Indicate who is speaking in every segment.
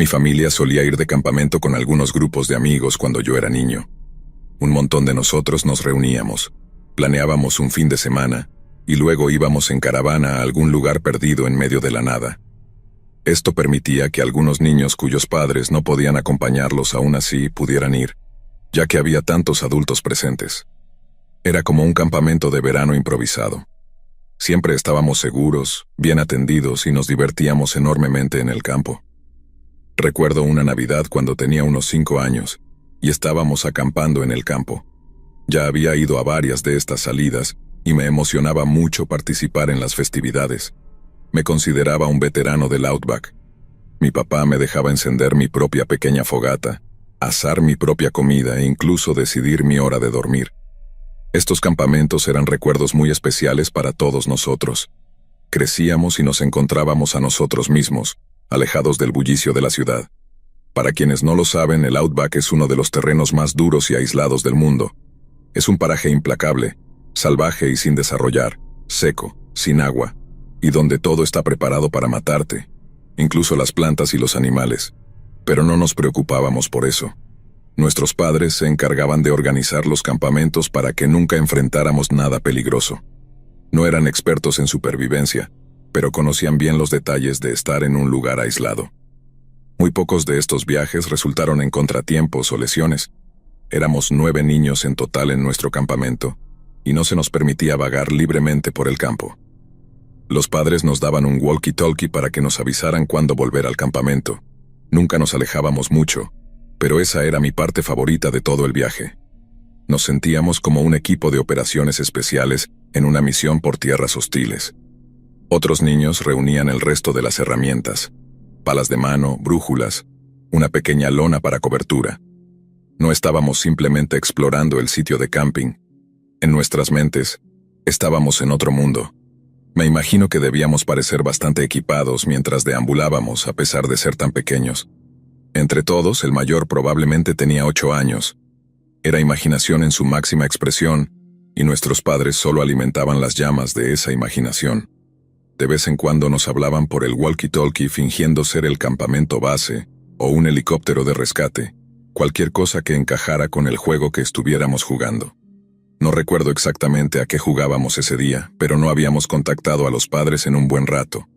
Speaker 1: Mi familia solía ir de campamento con algunos grupos de amigos cuando yo era niño. Un montón de nosotros nos reuníamos, planeábamos un fin de semana, y luego íbamos en caravana a algún lugar perdido en medio de la nada. Esto permitía que algunos niños cuyos padres no podían acompañarlos aún así pudieran ir, ya que había tantos adultos presentes. Era como un campamento de verano improvisado. Siempre estábamos seguros, bien atendidos y nos divertíamos enormemente en el campo. Recuerdo una Navidad cuando tenía unos 5 años, y estábamos acampando en el campo. Ya había ido a varias de estas salidas, y me emocionaba mucho participar en las festividades. Me consideraba un veterano del Outback. Mi papá me dejaba encender mi propia pequeña fogata, asar mi propia comida e incluso decidir mi hora de dormir. Estos campamentos eran recuerdos muy especiales para todos nosotros. Crecíamos y nos encontrábamos a nosotros mismos, alejados del bullicio de la ciudad. Para quienes no lo saben, el Outback es uno de los terrenos más duros y aislados del mundo. Es un paraje implacable, salvaje y sin desarrollar, seco, sin agua, y donde todo está preparado para matarte, incluso las plantas y los animales. Pero no nos preocupábamos por eso. Nuestros padres se encargaban de organizar los campamentos para que nunca enfrentáramos nada peligroso. No eran expertos en supervivencia, pero conocían bien los detalles de estar en un lugar aislado. Muy pocos de estos viajes resultaron en contratiempos o lesiones. Éramos 9 niños en total en nuestro campamento, y no se nos permitía vagar libremente por el campo. Los padres nos daban un walkie-talkie para que nos avisaran cuándo volver al campamento. Nunca nos alejábamos mucho, pero esa era mi parte favorita de todo el viaje. Nos sentíamos como un equipo de operaciones especiales en una misión por tierras hostiles. Otros niños reunían el resto de las herramientas: palas de mano, brújulas, una pequeña lona para cobertura. No estábamos simplemente explorando el sitio de camping. En nuestras mentes, estábamos en otro mundo. Me imagino que debíamos parecer bastante equipados mientras deambulábamos a pesar de ser tan pequeños. Entre todos, el mayor probablemente tenía 8 años. Era imaginación en su máxima expresión, y nuestros padres solo alimentaban las llamas de esa imaginación. De vez en cuando nos hablaban por el walkie-talkie fingiendo ser el campamento base o un helicóptero de rescate, cualquier cosa que encajara con el juego que estuviéramos jugando. No recuerdo exactamente a qué jugábamos ese día, pero no habíamos contactado a los padres en un buen rato.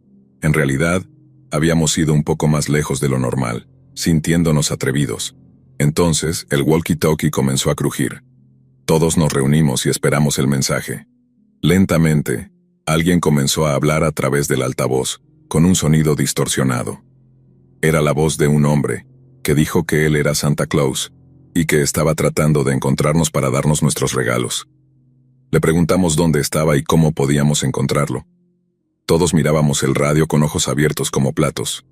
Speaker 1: En realidad, habíamos ido un poco más lejos de lo normal, sintiéndonos atrevidos. Entonces, el walkie-talkie comenzó a crujir. Todos nos reunimos y esperamos el mensaje. Lentamente, alguien comenzó a hablar a través del altavoz, con un sonido distorsionado. Era la voz de un hombre, que dijo que él era Santa Claus, y que estaba tratando de encontrarnos para darnos nuestros regalos. Le preguntamos dónde estaba y cómo podíamos encontrarlo. Todos mirábamos el radio con ojos abiertos como platos.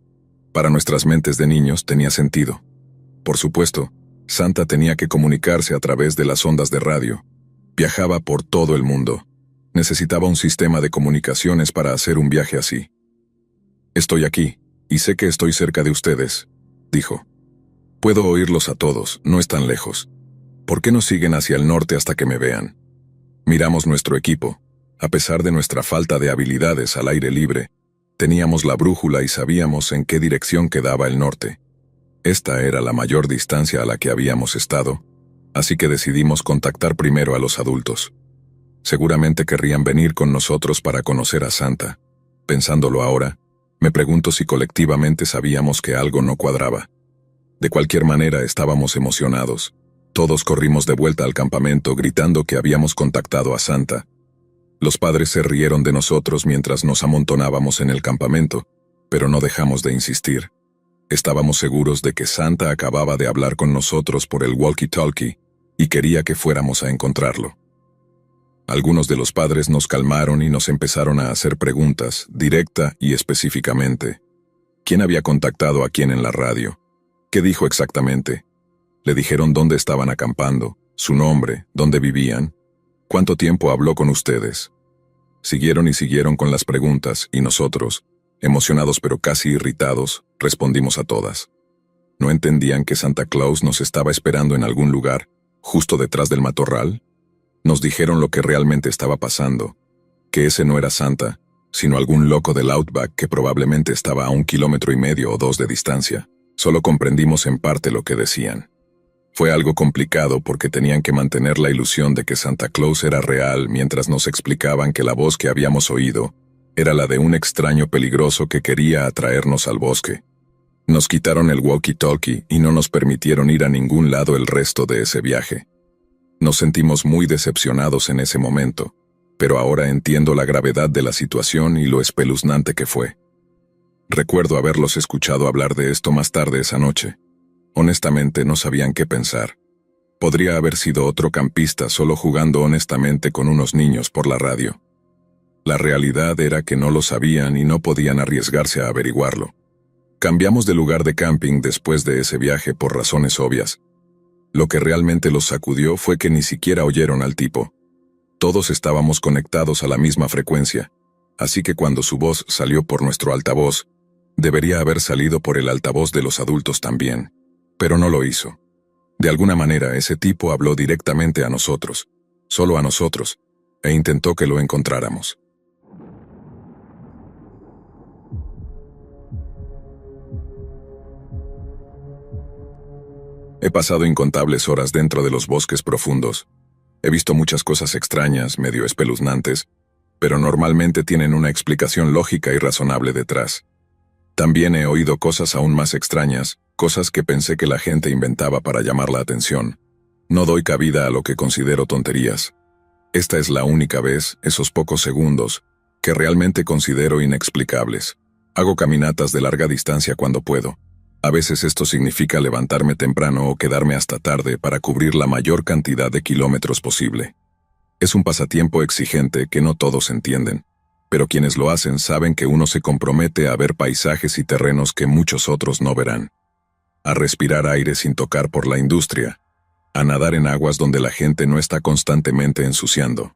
Speaker 1: Para nuestras mentes de niños tenía sentido. Por supuesto, Santa tenía que comunicarse a través de las ondas de radio. Viajaba por todo el mundo. Necesitaba un sistema de comunicaciones para hacer un viaje así. «Estoy aquí, y sé que estoy cerca de ustedes», dijo. «Puedo oírlos a todos, no están lejos. ¿Por qué no siguen hacia el norte hasta que me vean?» Miramos nuestro equipo. A pesar de nuestra falta de habilidades al aire libre, teníamos la brújula y sabíamos en qué dirección quedaba el norte. Esta era la mayor distancia a la que habíamos estado, así que decidimos contactar primero a los adultos. Seguramente querrían venir con nosotros para conocer a Santa. Pensándolo ahora, me pregunto si colectivamente sabíamos que algo no cuadraba. De cualquier manera, estábamos emocionados. Todos corrimos de vuelta al campamento gritando que habíamos contactado a Santa. Los padres se rieron de nosotros mientras nos amontonábamos en el campamento, pero no dejamos de insistir. Estábamos seguros de que Santa acababa de hablar con nosotros por el walkie-talkie y quería que fuéramos a encontrarlo. Algunos de los padres nos calmaron y nos empezaron a hacer preguntas, directa y específicamente. ¿Quién había contactado a quién en la radio? ¿Qué dijo exactamente? Le dijeron dónde estaban acampando, su nombre, dónde vivían. ¿Cuánto tiempo habló con ustedes? Siguieron y siguieron con las preguntas, y nosotros, emocionados pero casi irritados, respondimos a todas. ¿No entendían que Santa Claus nos estaba esperando en algún lugar, justo detrás del matorral? Nos dijeron lo que realmente estaba pasando, que ese no era Santa, sino algún loco del Outback que probablemente estaba a 1,5 kilómetros o 2 de distancia. Solo comprendimos en parte lo que decían. Fue algo complicado porque tenían que mantener la ilusión de que Santa Claus era real mientras nos explicaban que la voz que habíamos oído era la de un extraño peligroso que quería atraernos al bosque. Nos quitaron el walkie-talkie y no nos permitieron ir a ningún lado el resto de ese viaje. Nos sentimos muy decepcionados en ese momento, pero ahora entiendo la gravedad de la situación y lo espeluznante que fue. Recuerdo haberlos escuchado hablar de esto más tarde esa noche. Honestamente no sabían qué pensar. Podría haber sido otro campista solo jugando honestamente con unos niños por la radio. La realidad era que no lo sabían y no podían arriesgarse a averiguarlo. Cambiamos de lugar de camping después de ese viaje por razones obvias. Lo que realmente los sacudió fue que ni siquiera oyeron al tipo. Todos estábamos conectados a la misma frecuencia, así que cuando su voz salió por nuestro altavoz, debería haber salido por el altavoz de los adultos también, pero no lo hizo. De alguna manera ese tipo habló directamente a nosotros, solo a nosotros, e intentó que lo encontráramos. He pasado incontables horas dentro de los bosques profundos. He visto muchas cosas extrañas, medio espeluznantes, pero normalmente tienen una explicación lógica y razonable detrás. También he oído cosas aún más extrañas, cosas que pensé que la gente inventaba para llamar la atención. No doy cabida a lo que considero tonterías. Esta es la única vez, esos pocos segundos, que realmente considero inexplicables. Hago caminatas de larga distancia cuando puedo. A veces esto significa levantarme temprano o quedarme hasta tarde para cubrir la mayor cantidad de kilómetros posible. Es un pasatiempo exigente que no todos entienden, pero quienes lo hacen saben que uno se compromete a ver paisajes y terrenos que muchos otros no verán. A respirar aire sin tocar por la industria. A nadar en aguas donde la gente no está constantemente ensuciando.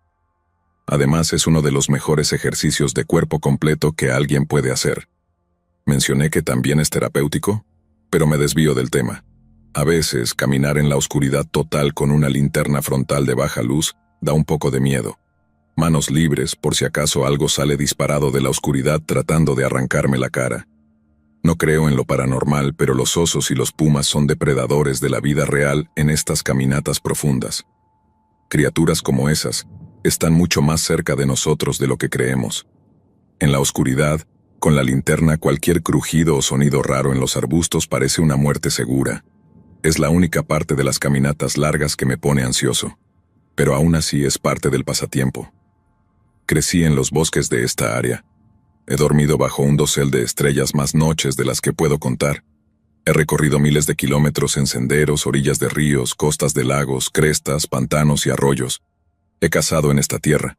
Speaker 1: Además, es uno de los mejores ejercicios de cuerpo completo que alguien puede hacer. ¿Mencioné que también es terapéutico? Pero me desvío del tema. A veces, caminar en la oscuridad total con una linterna frontal de baja luz da un poco de miedo. Manos libres por si acaso algo sale disparado de la oscuridad tratando de arrancarme la cara. No creo en lo paranormal, pero los osos y los pumas son depredadores de la vida real en estas caminatas profundas. Criaturas como esas están mucho más cerca de nosotros de lo que creemos. En la oscuridad, con la linterna, cualquier crujido o sonido raro en los arbustos parece una muerte segura. Es la única parte de las caminatas largas que me pone ansioso. Pero aún así es parte del pasatiempo. Crecí en los bosques de esta área. He dormido bajo un dosel de estrellas más noches de las que puedo contar. He recorrido miles de kilómetros en senderos, orillas de ríos, costas de lagos, crestas, pantanos y arroyos. He cazado en esta tierra.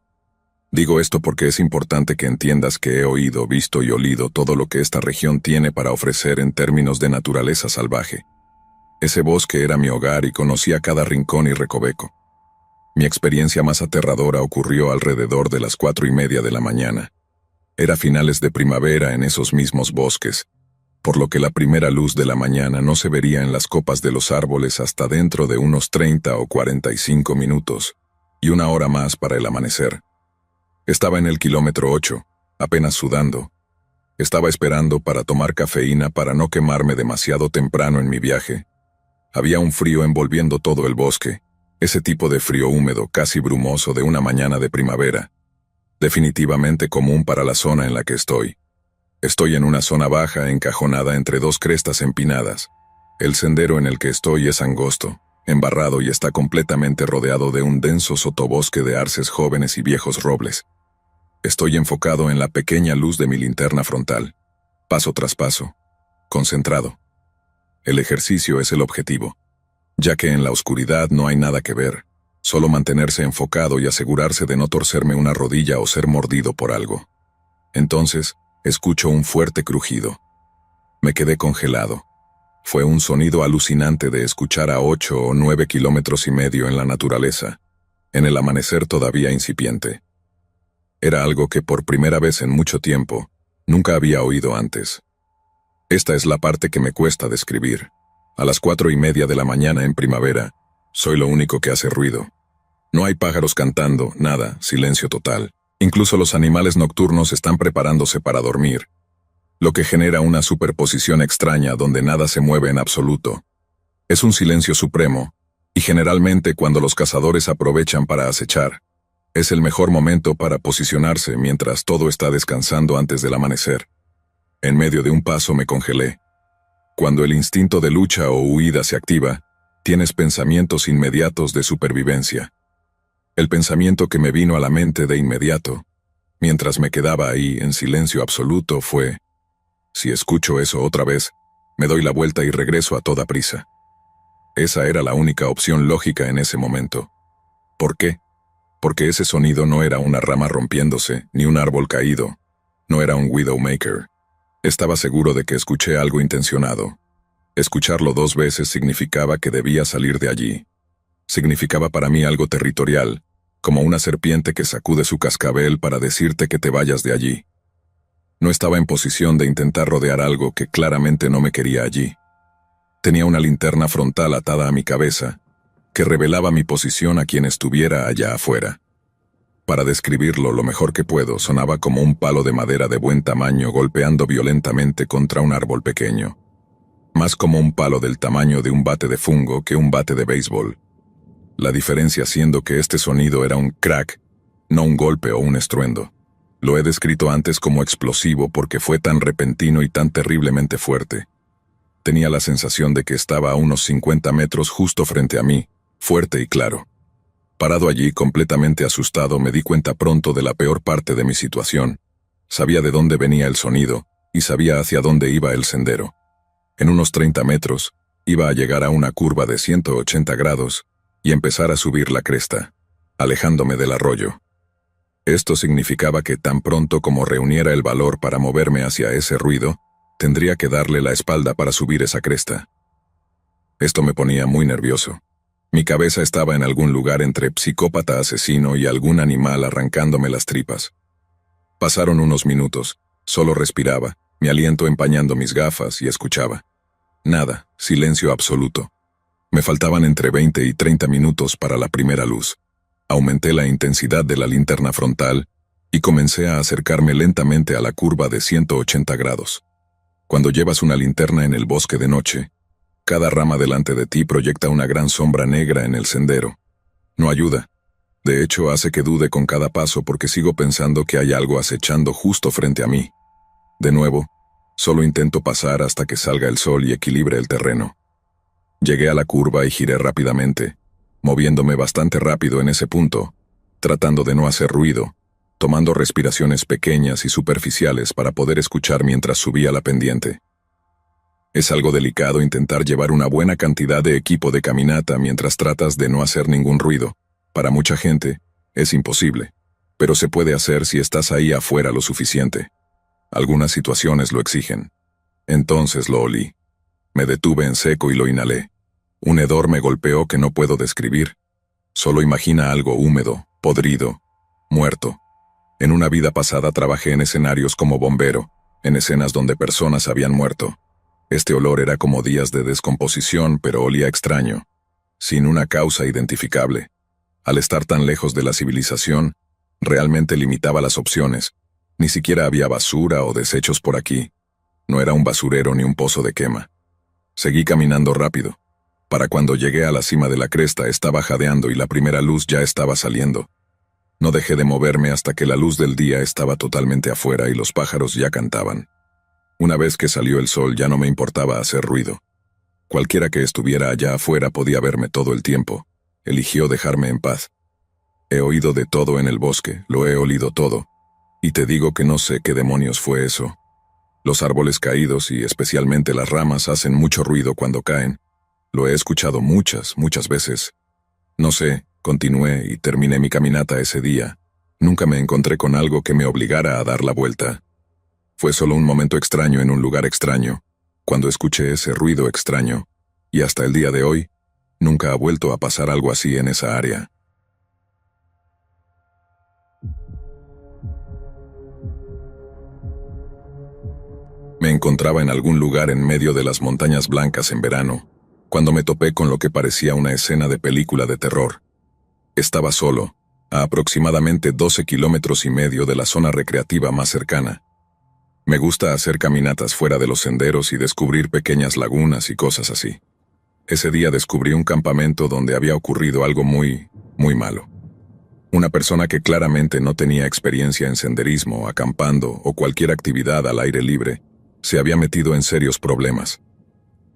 Speaker 1: Digo esto porque es importante que entiendas que he oído, visto y olido todo lo que esta región tiene para ofrecer en términos de naturaleza salvaje. Ese bosque era mi hogar y conocía cada rincón y recoveco. Mi experiencia más aterradora ocurrió alrededor de las 4:30 de la mañana. Era finales de primavera en esos mismos bosques, por lo que la primera luz de la mañana no se vería en las copas de los árboles hasta dentro de unos 30 o 45 minutos, y una hora más para el amanecer. Estaba en el kilómetro 8, apenas sudando. Estaba esperando para tomar cafeína para no quemarme demasiado temprano en mi viaje. Había un frío envolviendo todo el bosque, ese tipo de frío húmedo, casi brumoso de una mañana de primavera. Definitivamente común para la zona en la que estoy. Estoy en una zona baja encajonada entre dos crestas empinadas. El sendero en el que estoy es angosto, embarrado y está completamente rodeado de un denso sotobosque de arces jóvenes y viejos robles. Estoy enfocado en la pequeña luz de mi linterna frontal, paso tras paso, concentrado. El ejercicio es el objetivo, ya que en la oscuridad no hay nada que ver, solo mantenerse enfocado y asegurarse de no torcerme una rodilla o ser mordido por algo. Entonces, escucho un fuerte crujido. Me quedé congelado. Fue un sonido alucinante de escuchar a 8 o 9 kilómetros y medio en la naturaleza, en el amanecer todavía incipiente. Era algo que por primera vez en mucho tiempo, nunca había oído antes. Esta es la parte que me cuesta describir. A las 4:30 de la mañana en primavera, soy lo único que hace ruido. No hay pájaros cantando, nada, silencio total. Incluso los animales nocturnos están preparándose para dormir. lo que genera una superposición extraña donde nada se mueve en absoluto. Es un silencio supremo, y generalmente cuando los cazadores aprovechan para acechar, es el mejor momento para posicionarse mientras todo está descansando antes del amanecer. En medio de un paso me congelé. Cuando el instinto de lucha o huida se activa, tienes pensamientos inmediatos de supervivencia. El pensamiento que me vino a la mente de inmediato, mientras me quedaba ahí en silencio absoluto, fue: si escucho eso otra vez, me doy la vuelta y regreso a toda prisa. Esa era la única opción lógica en ese momento. ¿Por qué? Porque ese sonido no era una rama rompiéndose, ni un árbol caído. No era un Widowmaker. Estaba seguro de que escuché algo intencionado. Escucharlo 2 veces significaba que debía salir de allí. Significaba para mí algo territorial, como una serpiente que sacude su cascabel para decirte que te vayas de allí. No estaba en posición de intentar rodear algo que claramente no me quería allí. Tenía una linterna frontal atada a mi cabeza, que revelaba mi posición a quien estuviera allá afuera. Para describirlo lo mejor que puedo, sonaba como un palo de madera de buen tamaño golpeando violentamente contra un árbol pequeño. Más como un palo del tamaño de un bate de fungo que un bate de béisbol. La diferencia siendo que este sonido era un crack, no un golpe o un estruendo. Lo he descrito antes como explosivo porque fue tan repentino y tan terriblemente fuerte. Tenía la sensación de que estaba a unos 50 metros justo frente a mí, fuerte y claro. Parado allí completamente asustado, me di cuenta pronto de la peor parte de mi situación. Sabía de dónde venía el sonido, y sabía hacia dónde iba el sendero. En unos 30 metros, iba a llegar a una curva de 180 grados, y empezar a subir la cresta, alejándome del arroyo. Esto significaba que tan pronto como reuniera el valor para moverme hacia ese ruido, tendría que darle la espalda para subir esa cresta. Esto me ponía muy nervioso. Mi cabeza estaba en algún lugar entre psicópata asesino y algún animal arrancándome las tripas. Pasaron unos minutos, solo respiraba, mi aliento empañando mis gafas, y escuchaba. Nada, silencio absoluto. Me faltaban entre 20 y 30 minutos para la primera luz. Aumenté la intensidad de la linterna frontal y comencé a acercarme lentamente a la curva de 180 grados. Cuando llevas una linterna en el bosque de noche, cada rama delante de ti proyecta una gran sombra negra en el sendero. No ayuda. De hecho, hace que dude con cada paso porque sigo pensando que hay algo acechando justo frente a mí. De nuevo, solo intento pasar hasta que salga el sol y equilibre el terreno. Llegué a la curva y giré rápidamente, moviéndome bastante rápido en ese punto, tratando de no hacer ruido, tomando respiraciones pequeñas y superficiales para poder escuchar mientras subía la pendiente. Es algo delicado intentar llevar una buena cantidad de equipo de caminata mientras tratas de no hacer ningún ruido. Para mucha gente, es imposible, pero se puede hacer si estás ahí afuera lo suficiente. Algunas situaciones lo exigen. Entonces lo olí. Me detuve en seco y lo inhalé. Un hedor me golpeó que no puedo describir. Solo imagina algo húmedo, podrido, muerto. En una vida pasada trabajé en escenarios como bombero, en escenas donde personas habían muerto. Este olor era como días de descomposición, pero olía extraño, sin una causa identificable. Al estar tan lejos de la civilización, realmente limitaba las opciones. Ni siquiera había basura o desechos por aquí. No era un basurero ni un pozo de quema. Seguí caminando rápido. Para cuando llegué a la cima de la cresta estaba jadeando y la primera luz ya estaba saliendo. No dejé de moverme hasta que la luz del día estaba totalmente afuera y los pájaros ya cantaban. Una vez que salió el sol ya no me importaba hacer ruido. Cualquiera que estuviera allá afuera podía verme todo el tiempo. Eligió dejarme en paz. He oído de todo en el bosque, lo he olido todo. Y te digo que no sé qué demonios fue eso. Los árboles caídos y especialmente las ramas hacen mucho ruido cuando caen. Lo he escuchado muchas veces. No sé, continué y terminé mi caminata ese día. Nunca me encontré con algo que me obligara a dar la vuelta. Fue solo un momento extraño en un lugar extraño, cuando escuché ese ruido extraño, y hasta el día de hoy, nunca ha vuelto a pasar algo así en esa área. Me encontraba en algún lugar en medio de las montañas blancas en verano, cuando me topé con lo que parecía una escena de película de terror. Estaba solo, a aproximadamente 12,5 kilómetros de la zona recreativa más cercana. Me gusta hacer caminatas fuera de los senderos y descubrir pequeñas lagunas y cosas así. Ese día descubrí un campamento donde había ocurrido algo muy, muy malo. Una persona que claramente no tenía experiencia en senderismo, acampando o cualquier actividad al aire libre, se había metido en serios problemas.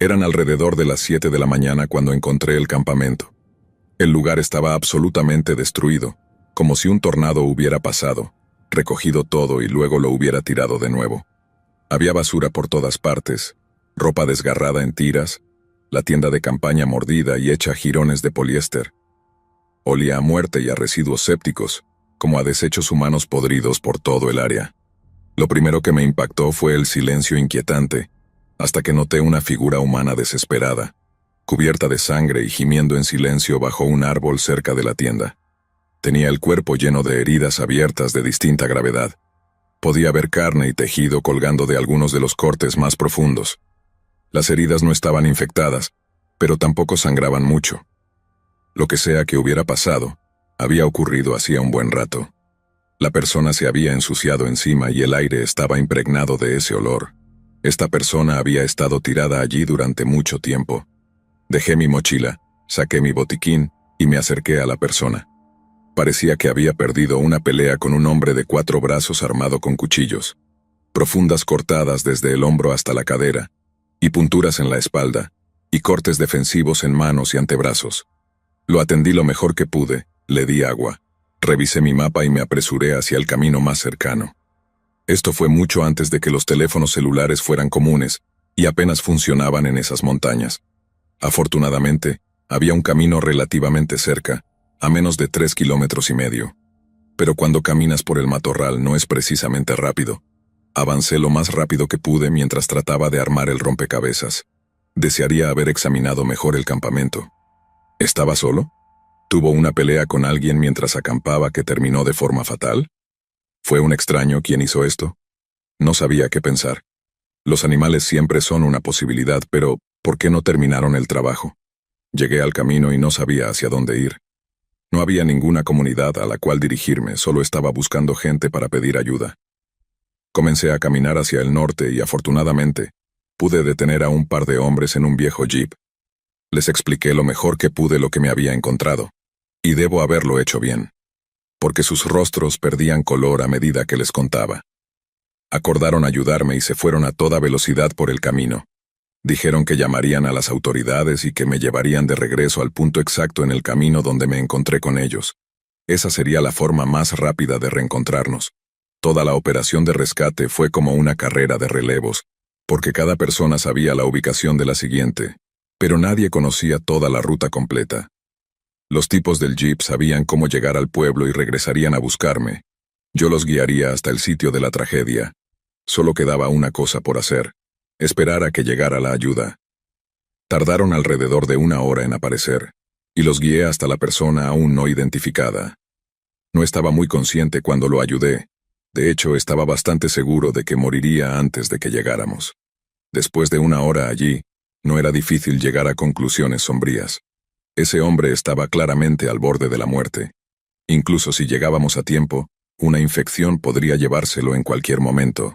Speaker 1: Eran alrededor de las 7 de la mañana cuando encontré el campamento. El lugar estaba absolutamente destruido, como si un tornado hubiera pasado, recogido todo y luego lo hubiera tirado de nuevo. Había basura por todas partes, ropa desgarrada en tiras, la tienda de campaña mordida y hecha jirones de poliéster. Olía a muerte y a residuos sépticos, como a desechos humanos podridos por todo el área. Lo primero que me impactó fue el silencio inquietante, hasta que noté una figura humana desesperada, cubierta de sangre y gimiendo en silencio bajo un árbol cerca de la tienda. Tenía el cuerpo lleno de heridas abiertas de distinta gravedad. Podía ver carne y tejido colgando de algunos de los cortes más profundos. Las heridas no estaban infectadas, pero tampoco sangraban mucho. Lo que sea que hubiera pasado, había ocurrido hacía un buen rato. La persona se había ensuciado encima y el aire estaba impregnado de ese olor. Esta persona había estado tirada allí durante mucho tiempo. Dejé mi mochila, saqué mi botiquín y me acerqué a la persona. Parecía que había perdido una pelea con un hombre de 4 brazos armado con cuchillos, profundas cortadas desde el hombro hasta la cadera, y punturas en la espalda, y cortes defensivos en manos y antebrazos. Lo atendí lo mejor que pude, le di agua, revisé mi mapa y me apresuré hacia el camino más cercano. Esto fue mucho antes de que los teléfonos celulares fueran comunes, y apenas funcionaban en esas montañas. Afortunadamente, había un camino relativamente cerca, a menos de 3,5 kilómetros. Pero cuando caminas por el matorral no es precisamente rápido. Avancé lo más rápido que pude mientras trataba de armar el rompecabezas. Desearía haber examinado mejor el campamento. ¿Estaba solo? ¿Tuvo una pelea con alguien mientras acampaba que terminó de forma fatal? ¿Fue un extraño quien hizo esto? No sabía qué pensar. Los animales siempre son una posibilidad, pero ¿por qué no terminaron el trabajo? Llegué al camino y no sabía hacia dónde ir. No había ninguna comunidad a la cual dirigirme, solo estaba buscando gente para pedir ayuda. Comencé a caminar hacia el norte y, afortunadamente, pude detener a un par de hombres en un viejo jeep. Les expliqué lo mejor que pude lo que me había encontrado, y debo haberlo hecho bien, porque sus rostros perdían color a medida que les contaba. Acordaron ayudarme y se fueron a toda velocidad por el camino. Dijeron que llamarían a las autoridades y que me llevarían de regreso al punto exacto en el camino donde me encontré con ellos. Esa sería la forma más rápida de reencontrarnos. Toda la operación de rescate fue como una carrera de relevos, porque cada persona sabía la ubicación de la siguiente, pero nadie conocía toda la ruta completa. Los tipos del jeep sabían cómo llegar al pueblo y regresarían a buscarme. Yo los guiaría hasta el sitio de la tragedia. Solo quedaba una cosa por hacer: esperar a que llegara la ayuda. Tardaron alrededor de 1 hora en aparecer, y los guié hasta la persona aún no identificada. No estaba muy consciente cuando lo ayudé. De hecho, estaba bastante seguro de que moriría antes de que llegáramos. Después de 1 hora allí, no era difícil llegar a conclusiones sombrías. Ese hombre estaba claramente al borde de la muerte. Incluso si llegábamos a tiempo, una infección podría llevárselo en cualquier momento.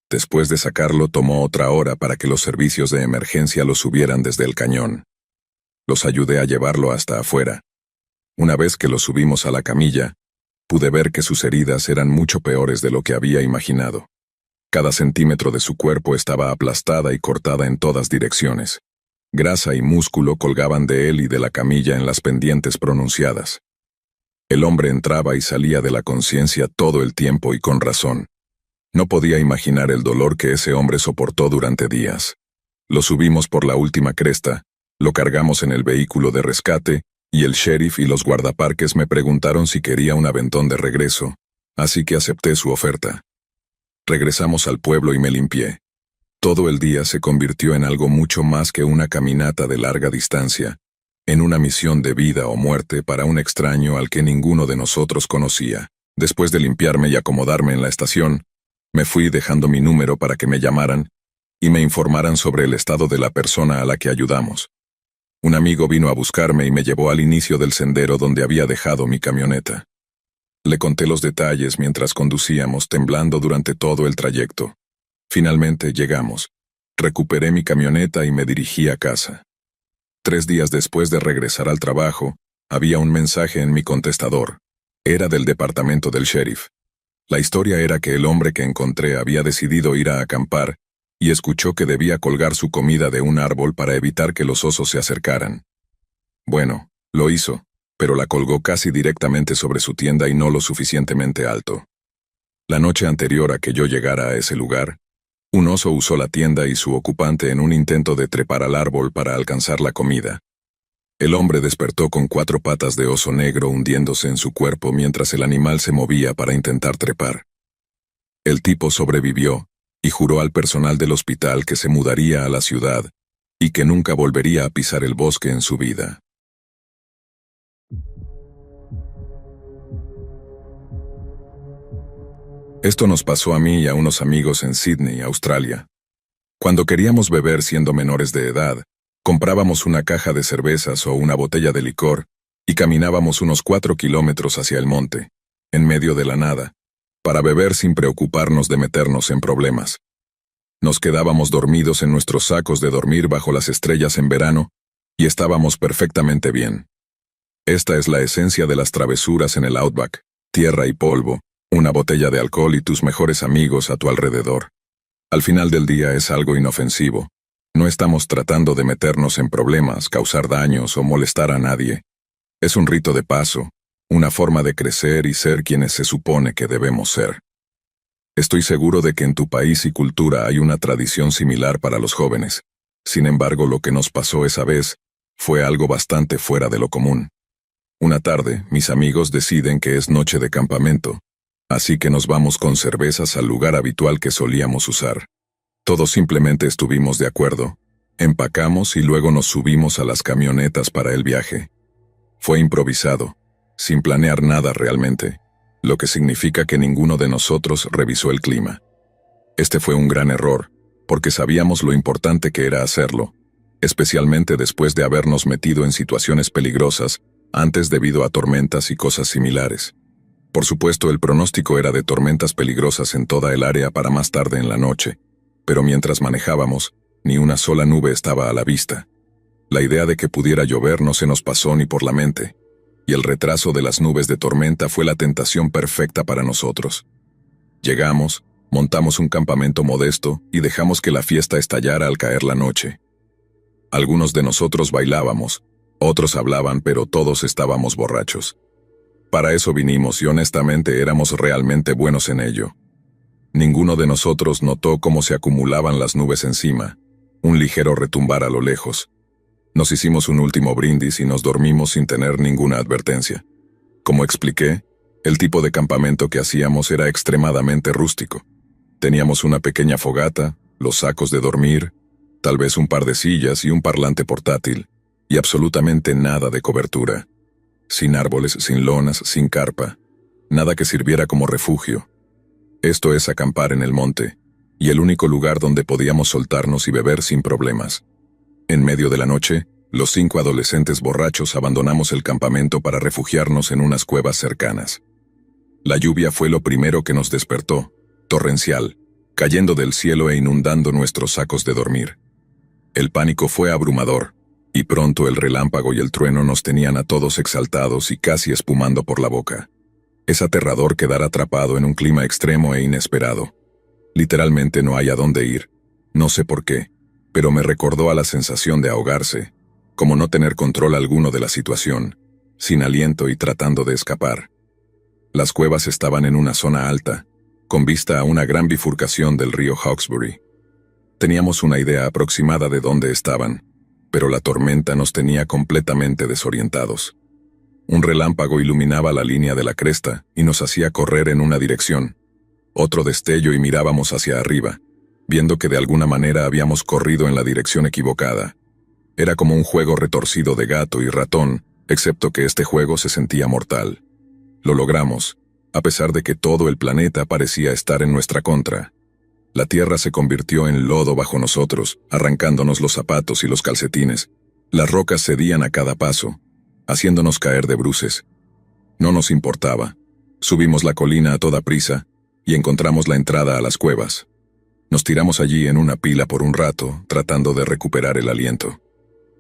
Speaker 1: Después de sacarlo tomó otra hora para que los servicios de emergencia lo subieran desde el cañón. Los ayudé a llevarlo hasta afuera. Una vez que lo subimos a la camilla, pude ver que sus heridas eran mucho peores de lo que había imaginado. Cada centímetro de su cuerpo estaba aplastada y cortada en todas direcciones. Grasa y músculo colgaban de él y de la camilla en las pendientes pronunciadas. El hombre entraba y salía de la conciencia todo el tiempo y con razón. No podía imaginar el dolor que ese hombre soportó durante días. Lo subimos por la última cresta, lo cargamos en el vehículo de rescate, y el sheriff y los guardaparques me preguntaron si quería un aventón de regreso, así que acepté su oferta. Regresamos al pueblo y me limpié. Todo el día se convirtió en algo mucho más que una caminata de larga distancia, en una misión de vida o muerte para un extraño al que ninguno de nosotros conocía. Después de limpiarme y acomodarme en la estación, me fui dejando mi número para que me llamaran y me informaran sobre el estado de la persona a la que ayudamos. Un amigo vino a buscarme y me llevó al inicio del sendero donde había dejado mi camioneta. Le conté los detalles mientras conducíamos, temblando durante todo el trayecto. Finalmente llegamos. Recuperé mi camioneta y me dirigí a casa. 3 días después de regresar al trabajo, había un mensaje en mi contestador. Era del departamento del sheriff. La historia era que el hombre que encontré había decidido ir a acampar y escuchó que debía colgar su comida de un árbol para evitar que los osos se acercaran. Bueno, lo hizo, pero la colgó casi directamente sobre su tienda y no lo suficientemente alto. La noche anterior a que yo llegara a ese lugar, un oso usó la tienda y su ocupante en un intento de trepar al árbol para alcanzar la comida. El hombre despertó con 4 patas de oso negro hundiéndose en su cuerpo mientras el animal se movía para intentar trepar. El tipo sobrevivió y juró al personal del hospital que se mudaría a la ciudad y que nunca volvería a pisar el bosque en su vida. Esto nos pasó a mí y a unos amigos en Sydney, Australia. Cuando queríamos beber siendo menores de edad, comprábamos una caja de cervezas o una botella de licor y caminábamos unos 4 kilómetros hacia el monte, en medio de la nada, para beber sin preocuparnos de meternos en problemas. Nos quedábamos dormidos en nuestros sacos de dormir bajo las estrellas en verano y estábamos perfectamente bien. Esta es la esencia de las travesuras en el Outback: tierra y polvo, una botella de alcohol y tus mejores amigos a tu alrededor. Al final del día es algo inofensivo. No estamos tratando de meternos en problemas, causar daños o molestar a nadie. Es un rito de paso, una forma de crecer y ser quienes se supone que debemos ser. Estoy seguro de que en tu país y cultura hay una tradición similar para los jóvenes. Sin embargo, lo que nos pasó esa vez fue algo bastante fuera de lo común. Una tarde, mis amigos deciden que es noche de campamento, así que nos vamos con cervezas al lugar habitual que solíamos usar. Todos simplemente estuvimos de acuerdo, empacamos y luego nos subimos a las camionetas para el viaje. Fue improvisado, sin planear nada realmente, lo que significa que ninguno de nosotros revisó el clima. Este fue un gran error, porque sabíamos lo importante que era hacerlo, especialmente después de habernos metido en situaciones peligrosas antes debido a tormentas y cosas similares. Por supuesto, el pronóstico era de tormentas peligrosas en toda el área para más tarde en la noche, pero mientras manejábamos, ni una sola nube estaba a la vista. La idea de que pudiera llover no se nos pasó ni por la mente, y el retraso de las nubes de tormenta fue la tentación perfecta para nosotros. Llegamos, montamos un campamento modesto y dejamos que la fiesta estallara al caer la noche. Algunos de nosotros bailábamos, otros hablaban, pero todos estábamos borrachos. Para eso vinimos y honestamente éramos realmente buenos en ello. Ninguno de nosotros notó cómo se acumulaban las nubes encima, un ligero retumbar a lo lejos. Nos hicimos un último brindis y nos dormimos sin tener ninguna advertencia. Como expliqué, el tipo de campamento que hacíamos era extremadamente rústico. Teníamos una pequeña fogata, los sacos de dormir, tal vez un par de sillas y un parlante portátil, y absolutamente nada de cobertura. Sin árboles, sin lonas, sin carpa. Nada que sirviera como refugio. Esto es acampar en el monte, y el único lugar donde podíamos soltarnos y beber sin problemas. En medio de la noche, los 5 adolescentes borrachos abandonamos el campamento para refugiarnos en unas cuevas cercanas. La lluvia fue lo primero que nos despertó, torrencial, cayendo del cielo e inundando nuestros sacos de dormir. El pánico fue abrumador, y pronto el relámpago y el trueno nos tenían a todos exaltados y casi espumando por la boca. Es aterrador quedar atrapado en un clima extremo e inesperado. Literalmente no hay a dónde ir. No sé por qué, pero me recordó a la sensación de ahogarse, como no tener control alguno de la situación, sin aliento y tratando de escapar. Las cuevas estaban en una zona alta, con vista a una gran bifurcación del río Hawkesbury. Teníamos una idea aproximada de dónde estaban, pero la tormenta nos tenía completamente desorientados. Un relámpago iluminaba la línea de la cresta y nos hacía correr en una dirección. Otro destello y mirábamos hacia arriba, viendo que de alguna manera habíamos corrido en la dirección equivocada. Era como un juego retorcido de gato y ratón, excepto que este juego se sentía mortal. Lo logramos, a pesar de que todo el planeta parecía estar en nuestra contra. La tierra se convirtió en lodo bajo nosotros, arrancándonos los zapatos y los calcetines. Las rocas cedían a cada paso, haciéndonos caer de bruces. No nos importaba. Subimos la colina a toda prisa y encontramos la entrada a las cuevas. Nos tiramos allí en una pila por un rato, tratando de recuperar el aliento.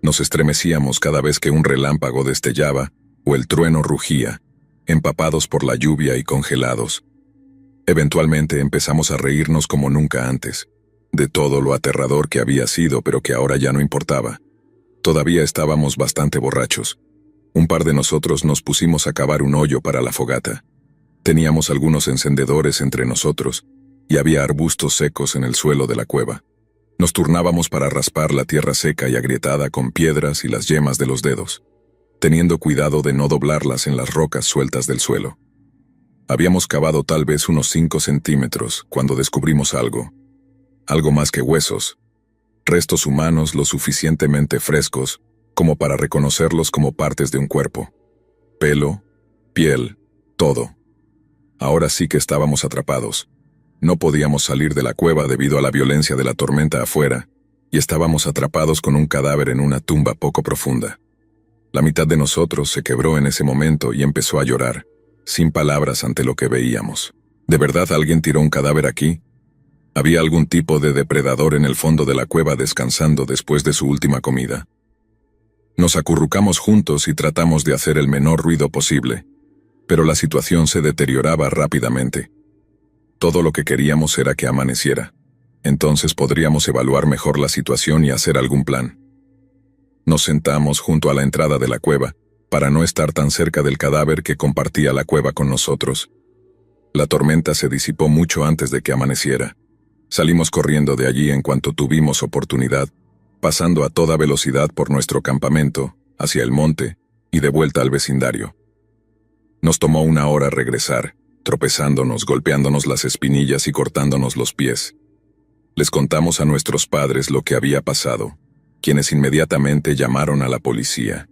Speaker 1: Nos estremecíamos cada vez que un relámpago destellaba o el trueno rugía, empapados por la lluvia y congelados. Eventualmente empezamos a reírnos como nunca antes, de todo lo aterrador que había sido, pero que ahora ya no importaba. Todavía estábamos bastante borrachos. Un par de nosotros nos pusimos a cavar un hoyo para la fogata. Teníamos algunos encendedores entre nosotros, y había arbustos secos en el suelo de la cueva. Nos turnábamos para raspar la tierra seca y agrietada con piedras y las yemas de los dedos, teniendo cuidado de no doblarlas en las rocas sueltas del suelo. Habíamos cavado tal vez unos 5 centímetros cuando descubrimos algo más que huesos, restos humanos lo suficientemente frescos como para reconocerlos como partes de un cuerpo. Pelo, piel, todo. Ahora sí que estábamos atrapados. No podíamos salir de la cueva debido a la violencia de la tormenta afuera, y estábamos atrapados con un cadáver en una tumba poco profunda. La mitad de nosotros se quebró en ese momento y empezó a llorar, sin palabras ante lo que veíamos. ¿De verdad alguien tiró un cadáver aquí? ¿Había algún tipo de depredador en el fondo de la cueva descansando después de su última comida? Nos acurrucamos juntos y tratamos de hacer el menor ruido posible, pero la situación se deterioraba rápidamente. Todo lo que queríamos era que amaneciera. Entonces podríamos evaluar mejor la situación y hacer algún plan. Nos sentamos junto a la entrada de la cueva, para no estar tan cerca del cadáver que compartía la cueva con nosotros. La tormenta se disipó mucho antes de que amaneciera. Salimos corriendo de allí en cuanto tuvimos oportunidad, pasando a toda velocidad por nuestro campamento, hacia el monte, y de vuelta al vecindario. Nos tomó 1 hora regresar, tropezándonos, golpeándonos las espinillas y cortándonos los pies. Les contamos a nuestros padres lo que había pasado, quienes inmediatamente llamaron a la policía.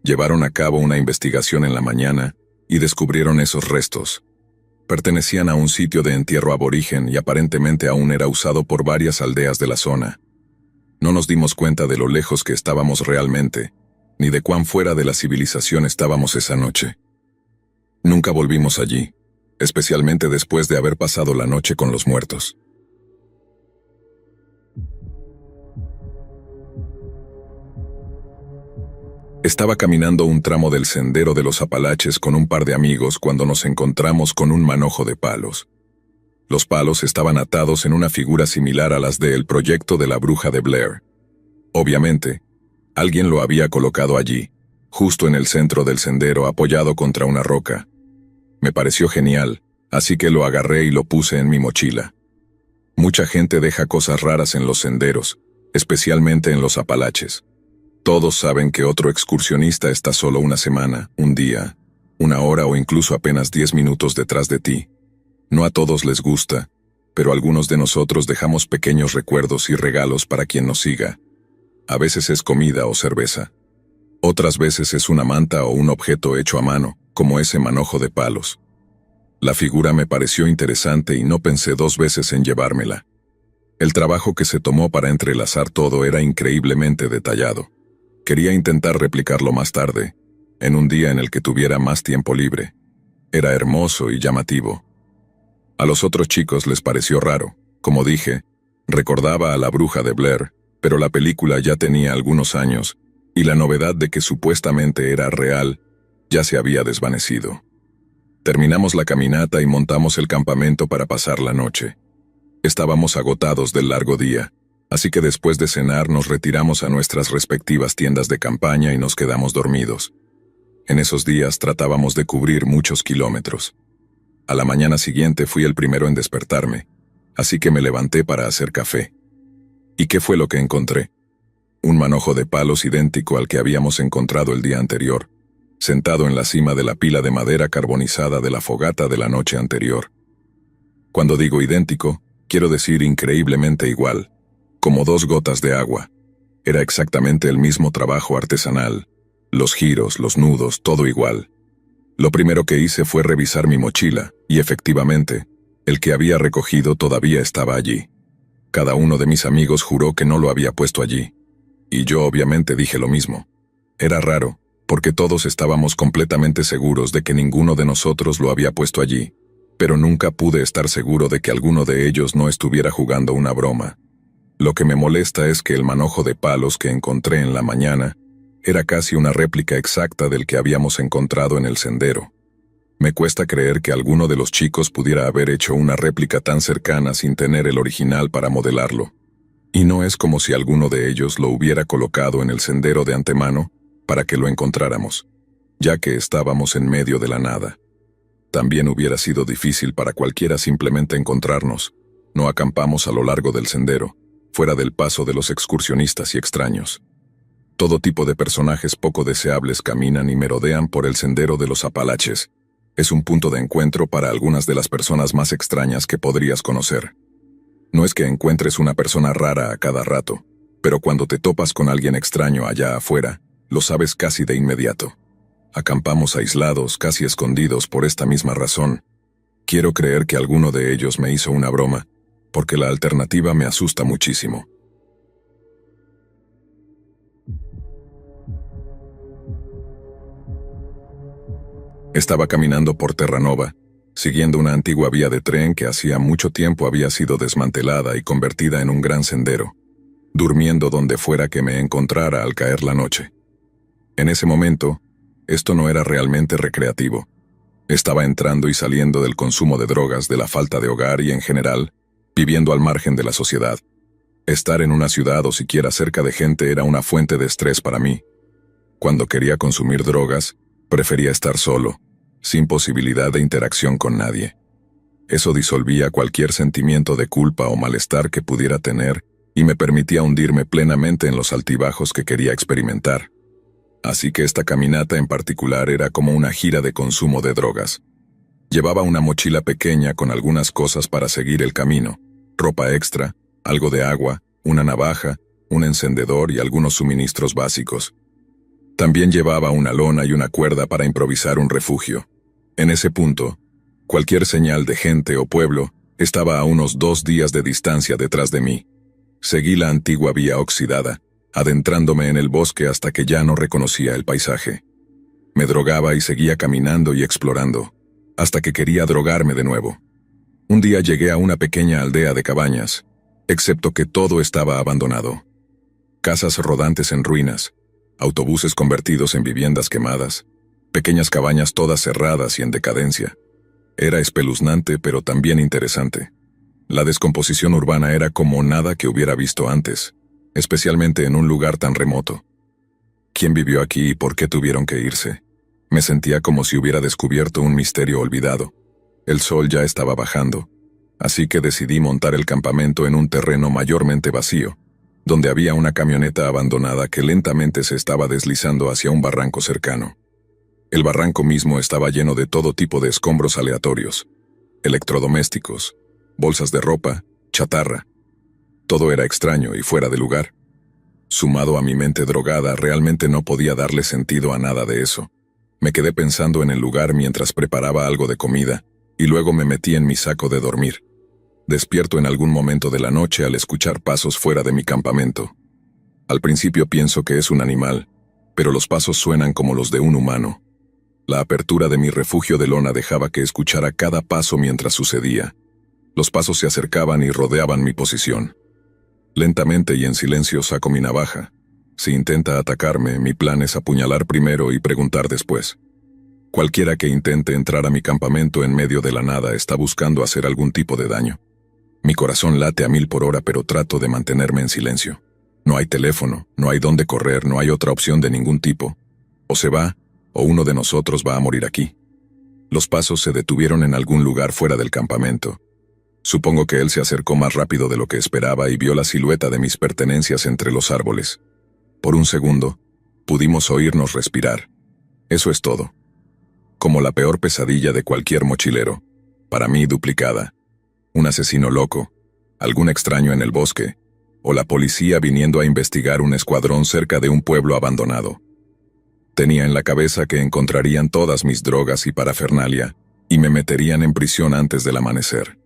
Speaker 1: Llevaron a cabo una investigación en la mañana y descubrieron esos restos. Pertenecían a un sitio de entierro aborigen y aparentemente aún era usado por varias aldeas de la zona. No nos dimos cuenta de lo lejos que estábamos realmente, ni de cuán fuera de la civilización estábamos esa noche. Nunca volvimos allí, especialmente después de haber pasado la noche con los muertos. Estaba caminando un tramo del sendero de los Apalaches con un par de amigos cuando nos encontramos con un manojo de palos. Los palos estaban atados en una figura similar a las del proyecto de la bruja de Blair. Obviamente, alguien lo había colocado allí, justo en el centro del sendero apoyado contra una roca. Me pareció genial, así que lo agarré y lo puse en mi mochila. Mucha gente deja cosas raras en los senderos, especialmente en los Apalaches. Todos saben que otro excursionista está solo una semana, un día, 1 hora o incluso apenas 10 minutos detrás de ti. No a todos les gusta, pero algunos de nosotros dejamos pequeños recuerdos y regalos para quien nos siga. A veces es comida o cerveza. Otras veces es una manta o un objeto hecho a mano, como ese manojo de palos. La figura me pareció interesante y no pensé 2 veces en llevármela. El trabajo que se tomó para entrelazar todo era increíblemente detallado. Quería intentar replicarlo más tarde, en un día en el que tuviera más tiempo libre. Era hermoso y llamativo. A los otros chicos les pareció raro. Como dije, recordaba a la bruja de Blair, pero la película ya tenía algunos años, y la novedad de que supuestamente era real ya se había desvanecido. Terminamos la caminata y montamos el campamento para pasar la noche. Estábamos agotados del largo día, así que después de cenar nos retiramos a nuestras respectivas tiendas de campaña y nos quedamos dormidos. En esos días tratábamos de cubrir muchos kilómetros. A la mañana siguiente fui el primero en despertarme, así que me levanté para hacer café. ¿Y qué fue lo que encontré? Un manojo de palos idéntico al que habíamos encontrado el día anterior, sentado en la cima de la pila de madera carbonizada de la fogata de la noche anterior. Cuando digo idéntico, quiero decir increíblemente igual. Como 2 gotas de agua. Era exactamente el mismo trabajo artesanal. Los giros, los nudos, todo igual. Lo primero que hice fue revisar mi mochila, y efectivamente, el que había recogido todavía estaba allí. Cada uno de mis amigos juró que no lo había puesto allí. Y yo obviamente dije lo mismo. Era raro, porque todos estábamos completamente seguros de que ninguno de nosotros lo había puesto allí. pero nunca pude estar seguro de que alguno de ellos no estuviera jugando una broma. Lo que me molesta es que el manojo de palos que encontré en la mañana era casi una réplica exacta del que habíamos encontrado en el sendero. Me cuesta creer que alguno de los chicos pudiera haber hecho una réplica tan cercana sin tener el original para modelarlo. Y no es como si alguno de ellos lo hubiera colocado en el sendero de antemano para que lo encontráramos, ya que estábamos en medio de la nada. También hubiera sido difícil para cualquiera simplemente encontrarnos. No acampamos a lo largo del sendero, fuera del paso de los excursionistas y extraños. Todo tipo de personajes poco deseables caminan y merodean por el sendero de los Apalaches. Es un punto de encuentro para algunas de las personas más extrañas que podrías conocer. No es que encuentres una persona rara a cada rato, pero cuando te topas con alguien extraño allá afuera, lo sabes casi de inmediato. Acampamos aislados, casi escondidos por esta misma razón. Quiero creer que alguno de ellos me hizo una broma, porque la alternativa me asusta muchísimo. Estaba caminando por Terranova, siguiendo una antigua vía de tren que hacía mucho tiempo había sido desmantelada y convertida en un gran sendero, durmiendo donde fuera que me encontrara al caer la noche. En ese momento, esto no era realmente recreativo. Estaba entrando y saliendo del consumo de drogas, de la falta de hogar y, en general, viviendo al margen de la sociedad. Estar en una ciudad o siquiera cerca de gente era una fuente de estrés para mí. Cuando quería consumir drogas, prefería estar solo, sin posibilidad de interacción con nadie. Eso disolvía cualquier sentimiento de culpa o malestar que pudiera tener y me permitía hundirme plenamente en los altibajos que quería experimentar. Así que esta caminata en particular era como una gira de consumo de drogas. Llevaba una mochila pequeña con algunas cosas para seguir el camino, ropa extra, algo de agua, una navaja, un encendedor y algunos suministros básicos. También llevaba una lona y una cuerda para improvisar un refugio. En ese punto, cualquier señal de gente o pueblo estaba a unos 2 días de distancia detrás de mí. Seguí la antigua vía oxidada, adentrándome en el bosque hasta que ya no reconocía el paisaje. Me drogaba y seguía caminando y explorando, hasta que quería drogarme de nuevo. Un día llegué a una pequeña aldea de cabañas, excepto que todo estaba abandonado. Casas rodantes en ruinas, autobuses convertidos en viviendas quemadas, pequeñas cabañas todas cerradas y en decadencia. Era espeluznante pero también interesante. La descomposición urbana era como nada que hubiera visto antes, especialmente en un lugar tan remoto. ¿Quién vivió aquí y por qué tuvieron que irse? Me sentía como si hubiera descubierto un misterio olvidado. El sol ya estaba bajando, así que decidí montar el campamento en un terreno mayormente vacío, donde había una camioneta abandonada que lentamente se estaba deslizando hacia un barranco cercano. El barranco mismo estaba lleno de todo tipo de escombros aleatorios, electrodomésticos, bolsas de ropa, chatarra. Todo era extraño y fuera de lugar. Sumado a mi mente drogada, realmente no podía darle sentido a nada de eso. Me quedé pensando en el lugar mientras preparaba algo de comida, y luego me metí en mi saco de dormir. Despierto en algún momento de la noche al escuchar pasos fuera de mi campamento. Al principio pienso que es un animal, pero los pasos suenan como los de un humano. La apertura de mi refugio de lona dejaba que escuchara cada paso mientras sucedía. Los pasos se acercaban y rodeaban mi posición. Lentamente y en silencio saco mi navaja. Si intenta atacarme, mi plan es apuñalar primero y preguntar después. Cualquiera que intente entrar a mi campamento en medio de la nada está buscando hacer algún tipo de daño. Mi corazón late a 1000 por hora, pero trato de mantenerme en silencio. No hay teléfono, no hay dónde correr, no hay otra opción de ningún tipo. O se va, o uno de nosotros va a morir aquí. Los pasos se detuvieron en algún lugar fuera del campamento. Supongo que él se acercó más rápido de lo que esperaba y vio la silueta de mis pertenencias entre los árboles. Por un segundo, pudimos oírnos respirar. Eso es todo. Como la peor pesadilla de cualquier mochilero, para mí duplicada. Un asesino loco, algún extraño en el bosque, o la policía viniendo a investigar un escuadrón cerca de un pueblo abandonado. Tenía en la cabeza que encontrarían todas mis drogas y parafernalia, y me meterían en prisión antes del amanecer.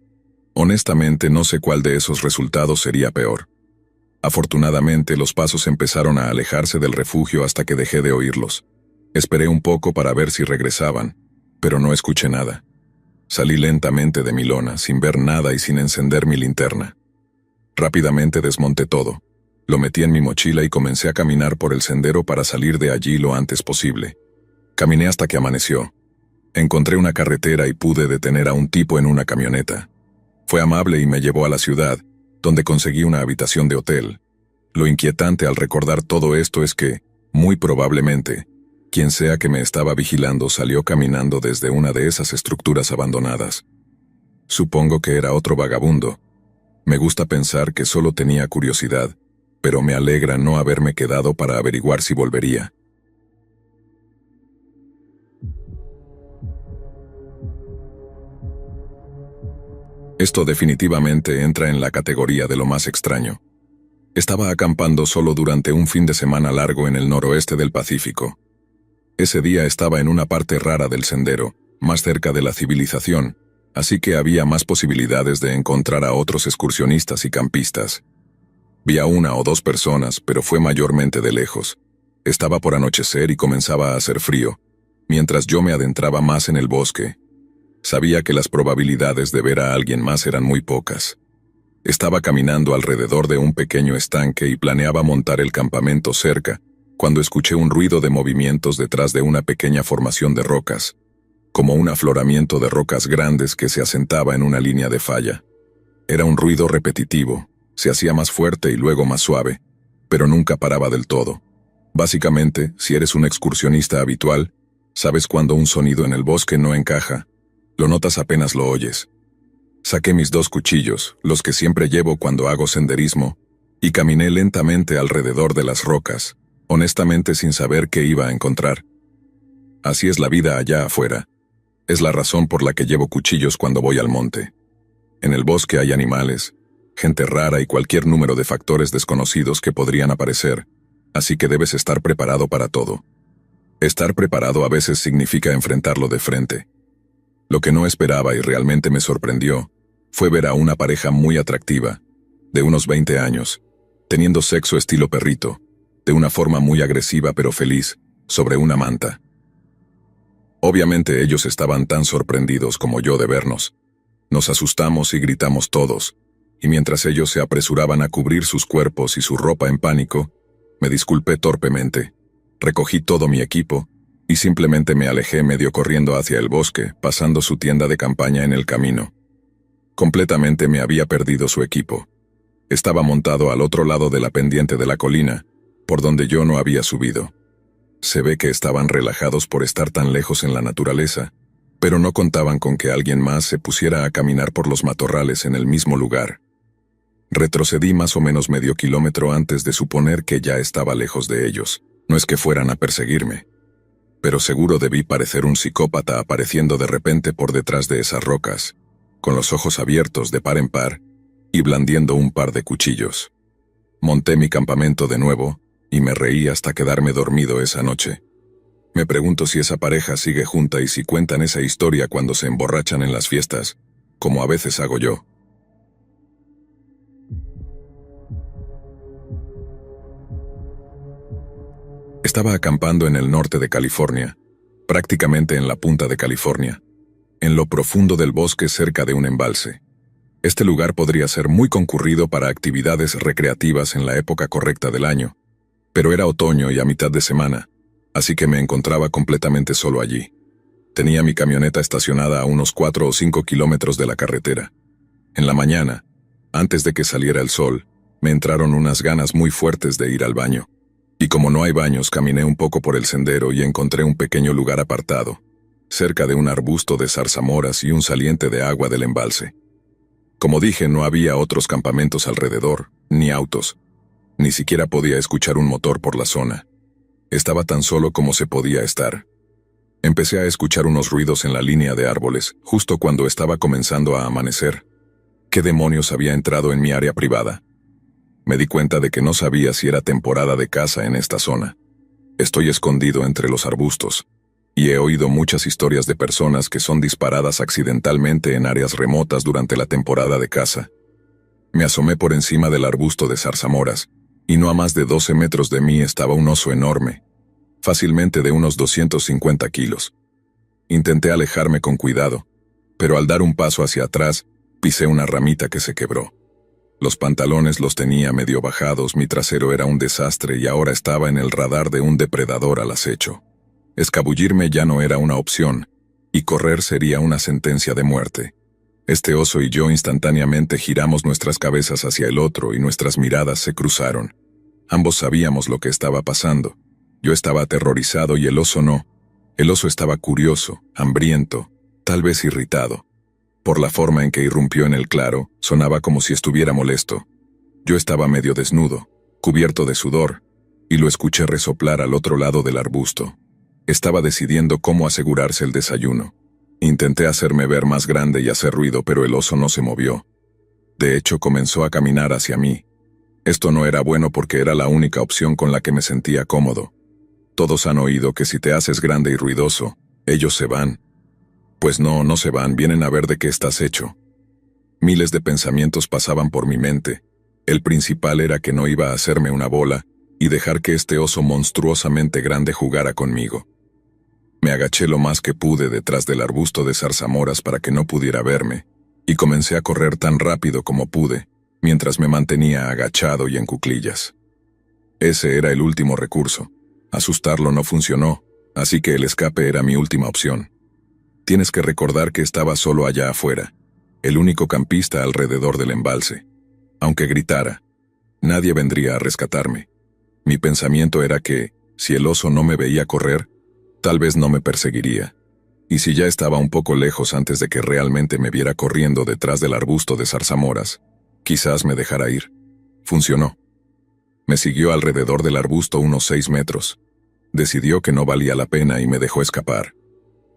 Speaker 1: Honestamente no sé cuál de esos resultados sería peor. Afortunadamente los pasos empezaron a alejarse del refugio hasta que dejé de oírlos. Esperé un poco para ver si regresaban, pero no escuché nada. Salí lentamente de mi lona, sin ver nada y sin encender mi linterna. Rápidamente desmonté todo. Lo metí en mi mochila y comencé a caminar por el sendero para salir de allí lo antes posible. Caminé hasta que amaneció. Encontré una carretera y pude detener a un tipo en una camioneta. Fue amable y me llevó a la ciudad, donde conseguí una habitación de hotel. Lo inquietante al recordar todo esto es que, muy probablemente, quien sea que me estaba vigilando salió caminando desde una de esas estructuras abandonadas. Supongo que era otro vagabundo. Me gusta pensar que solo tenía curiosidad, pero me alegra no haberme quedado para averiguar si volvería. Esto definitivamente entra en la categoría de lo más extraño. Estaba acampando solo durante un fin de semana largo en el noroeste del Pacífico. Ese día estaba en una parte rara del sendero, más cerca de la civilización, así que había más posibilidades de encontrar a otros excursionistas y campistas. Vi a una o dos personas, pero fue mayormente de lejos. Estaba por anochecer y comenzaba a hacer frío, mientras yo me adentraba más en el bosque. Sabía que las probabilidades de ver a alguien más eran muy pocas. Estaba caminando alrededor de un pequeño estanque y planeaba montar el campamento cerca, cuando escuché un ruido de movimientos detrás de una pequeña formación de rocas, como un afloramiento de rocas grandes que se asentaba en una línea de falla. Era un ruido repetitivo, se hacía más fuerte y luego más suave, pero nunca paraba del todo. Básicamente, si eres un excursionista habitual, sabes cuando un sonido en el bosque no encaja, lo notas apenas lo oyes. Saqué mis 2 cuchillos, los que siempre llevo cuando hago senderismo, y caminé lentamente alrededor de las rocas, honestamente sin saber qué iba a encontrar. Así es la vida allá afuera. Es la razón por la que llevo cuchillos cuando voy al monte. En el bosque hay animales, gente rara y cualquier número de factores desconocidos que podrían aparecer, así que debes estar preparado para todo. Estar preparado a veces significa enfrentarlo de frente. Lo que no esperaba y realmente me sorprendió fue ver a una pareja muy atractiva, de unos 20 años, teniendo sexo estilo perrito, de una forma muy agresiva pero feliz, sobre una manta. Obviamente ellos estaban tan sorprendidos como yo de vernos. Nos asustamos y gritamos todos, y mientras ellos se apresuraban a cubrir sus cuerpos y su ropa en pánico, me disculpé torpemente, recogí todo mi equipo, y simplemente me alejé medio corriendo hacia el bosque, pasando su tienda de campaña en el camino. Completamente me había perdido su equipo. Estaba montado al otro lado de la pendiente de la colina, por donde yo no había subido. Se ve que estaban relajados por estar tan lejos en la naturaleza, pero no contaban con que alguien más se pusiera a caminar por los matorrales en el mismo lugar. Retrocedí más o menos medio kilómetro antes de suponer que ya estaba lejos de ellos. No es que fueran a perseguirme, pero seguro debí parecer un psicópata apareciendo de repente por detrás de esas rocas, con los ojos abiertos de par en par y blandiendo un par de cuchillos. Monté mi campamento de nuevo y me reí hasta quedarme dormido esa noche. Me pregunto si esa pareja sigue junta y si cuentan esa historia cuando se emborrachan en las fiestas, como a veces hago yo. Estaba acampando en el norte de California, prácticamente en la punta de California, en lo profundo del bosque cerca de un embalse. Este lugar podría ser muy concurrido para actividades recreativas en la época correcta del año, pero era otoño y a mitad de semana, así que me encontraba completamente solo allí. Tenía mi camioneta estacionada a unos 4 o 5 kilómetros de la carretera. En la mañana, antes de que saliera el sol, me entraron unas ganas muy fuertes de ir al baño. Y como no hay baños, caminé un poco por el sendero y encontré un pequeño lugar apartado, cerca de un arbusto de zarzamoras y un saliente de agua del embalse. Como dije, no había otros campamentos alrededor, ni autos. Ni siquiera podía escuchar un motor por la zona. Estaba tan solo como se podía estar. Empecé a escuchar unos ruidos en la línea de árboles, justo cuando estaba comenzando a amanecer. ¿Qué demonios había entrado en mi área privada? Me di cuenta de que no sabía si era temporada de caza en esta zona. Estoy escondido entre los arbustos, y he oído muchas historias de personas que son disparadas accidentalmente en áreas remotas durante la temporada de caza. Me asomé por encima del arbusto de zarzamoras, y no a más de 12 metros de mí estaba un oso enorme, fácilmente de unos 250 kilos. Intenté alejarme con cuidado, pero al dar un paso hacia atrás, pisé una ramita que se quebró. Los pantalones los tenía medio bajados, mi trasero era un desastre y ahora estaba en el radar de un depredador al acecho. Escabullirme ya no era una opción, y correr sería una sentencia de muerte. Este oso y yo instantáneamente giramos nuestras cabezas hacia el otro y nuestras miradas se cruzaron. Ambos sabíamos lo que estaba pasando. Yo estaba aterrorizado y el oso no. El oso estaba curioso, hambriento, tal vez irritado. Por la forma en que irrumpió en el claro, sonaba como si estuviera molesto. Yo estaba medio desnudo, cubierto de sudor, y lo escuché resoplar al otro lado del arbusto. Estaba decidiendo cómo asegurarse el desayuno. Intenté hacerme ver más grande y hacer ruido, pero el oso no se movió. De hecho, comenzó a caminar hacia mí. Esto no era bueno porque era la única opción con la que me sentía cómodo. Todos han oído que si te haces grande y ruidoso, ellos se van. Pues no, no se van, vienen a ver de qué estás hecho. Miles de pensamientos pasaban por mi mente. El principal era que no iba a hacerme una bola y dejar que este oso monstruosamente grande jugara conmigo. Me agaché lo más que pude detrás del arbusto de zarzamoras para que no pudiera verme, y comencé a correr tan rápido como pude, mientras me mantenía agachado y en cuclillas. Ese era el último recurso. Asustarlo no funcionó, así que el escape era mi última opción. Tienes que recordar que estaba solo allá afuera, el único campista alrededor del embalse. Aunque gritara, nadie vendría a rescatarme. Mi pensamiento era que, si el oso no me veía correr, tal vez no me perseguiría. Y si ya estaba un poco lejos antes de que realmente me viera corriendo detrás del arbusto de zarzamoras, quizás me dejara ir. Funcionó. Me siguió alrededor del arbusto unos 6 metros. Decidió que no valía la pena y me dejó escapar.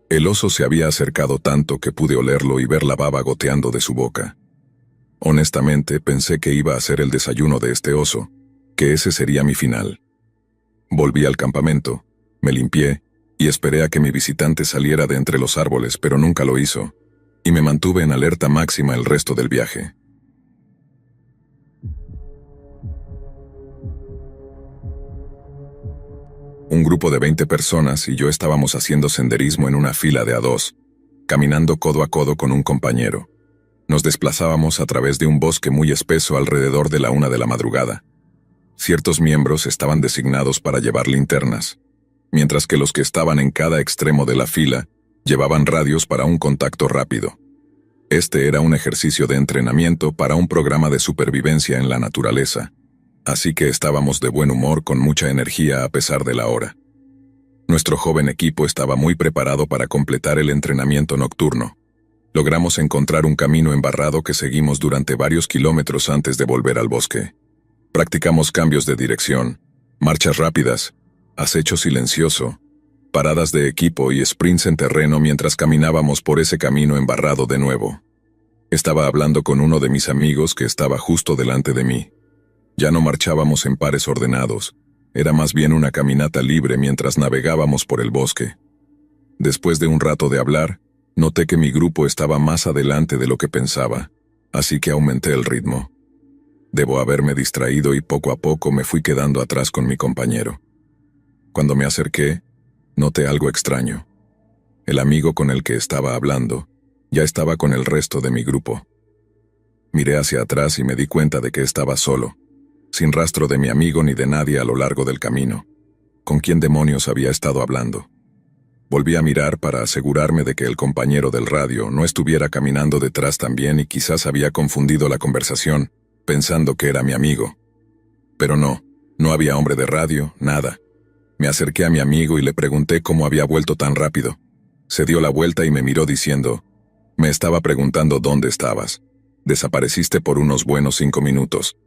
Speaker 1: El oso se había acercado tanto que pude olerlo y ver la baba goteando de su boca. Honestamente, pensé que iba a ser el desayuno de este oso, que ese sería mi final. Volví al campamento, me limpié, y esperé a que mi visitante saliera de entre los árboles, pero nunca lo hizo, y me mantuve en alerta máxima el resto del viaje. Un grupo de 20 personas y yo estábamos haciendo senderismo en una fila de a dos, caminando codo a codo con un compañero. Nos desplazábamos a través de un bosque muy espeso alrededor de la 1 de la madrugada. Ciertos miembros estaban designados para llevar linternas, mientras que los que estaban en cada extremo de la fila llevaban radios para un contacto rápido. Este era un ejercicio de entrenamiento para un programa de supervivencia en la naturaleza, así que estábamos de buen humor con mucha energía a pesar de la hora. Nuestro joven equipo estaba muy preparado para completar el entrenamiento nocturno. Logramos encontrar un camino embarrado que seguimos durante varios kilómetros antes de volver al bosque. Practicamos cambios de dirección, marchas rápidas, acecho silencioso, paradas de equipo y sprints en terreno mientras caminábamos por ese camino embarrado de nuevo. Estaba hablando con uno de mis amigos que estaba justo delante de mí. Ya no marchábamos en pares ordenados, era más bien una caminata libre mientras navegábamos por el bosque. Después de un rato de hablar, noté que mi grupo estaba más adelante de lo que pensaba, así que aumenté el ritmo. Debo haberme distraído y poco a poco me fui quedando atrás con mi compañero. Cuando me acerqué, noté algo extraño. El amigo con el que estaba hablando ya estaba con el resto de mi grupo. Miré hacia atrás y me di cuenta de que estaba solo, sin rastro de mi amigo ni de nadie a lo largo del camino. ¿Con quién demonios había estado hablando? Volví a mirar para asegurarme de que el compañero del radio no estuviera caminando detrás también y quizás había confundido la conversación, pensando que era mi amigo. Pero no, no había hombre de radio, nada. Me acerqué a mi amigo y le pregunté cómo había vuelto tan rápido. Se dio la vuelta y me miró diciendo, «Me estaba preguntando dónde estabas. Desapareciste por unos buenos 5 minutos».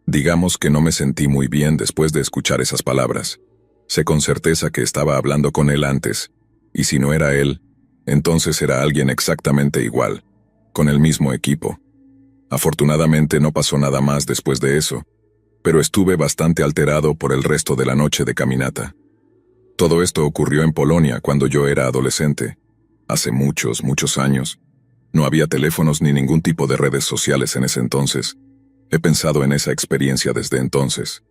Speaker 1: Digamos que no me sentí muy bien después de escuchar esas palabras. Sé con certeza que estaba hablando con él antes, y si no era él, entonces era alguien exactamente igual, con el mismo equipo. Afortunadamente no pasó nada más después de eso, pero estuve bastante alterado por el resto de la noche de caminata. Todo esto ocurrió en Polonia cuando yo era adolescente. Hace muchos, muchos años. No había teléfonos ni ningún tipo de redes sociales en ese entonces. He pensado en esa experiencia desde entonces.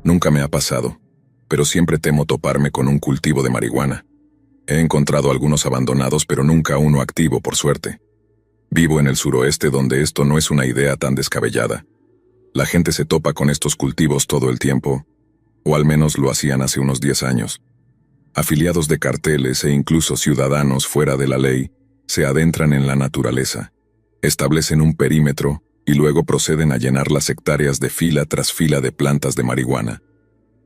Speaker 1: Nunca me ha pasado, pero siempre temo toparme con un cultivo de marihuana. He encontrado algunos abandonados, pero nunca uno activo, por suerte. Vivo en el suroeste, donde esto no es una idea tan descabellada. La gente se topa con estos cultivos todo el tiempo, o al menos lo hacían hace unos 10 años. Afiliados de carteles e incluso ciudadanos fuera de la ley se adentran en la naturaleza, establecen un perímetro y luego proceden a llenar las hectáreas de fila tras fila de plantas de marihuana.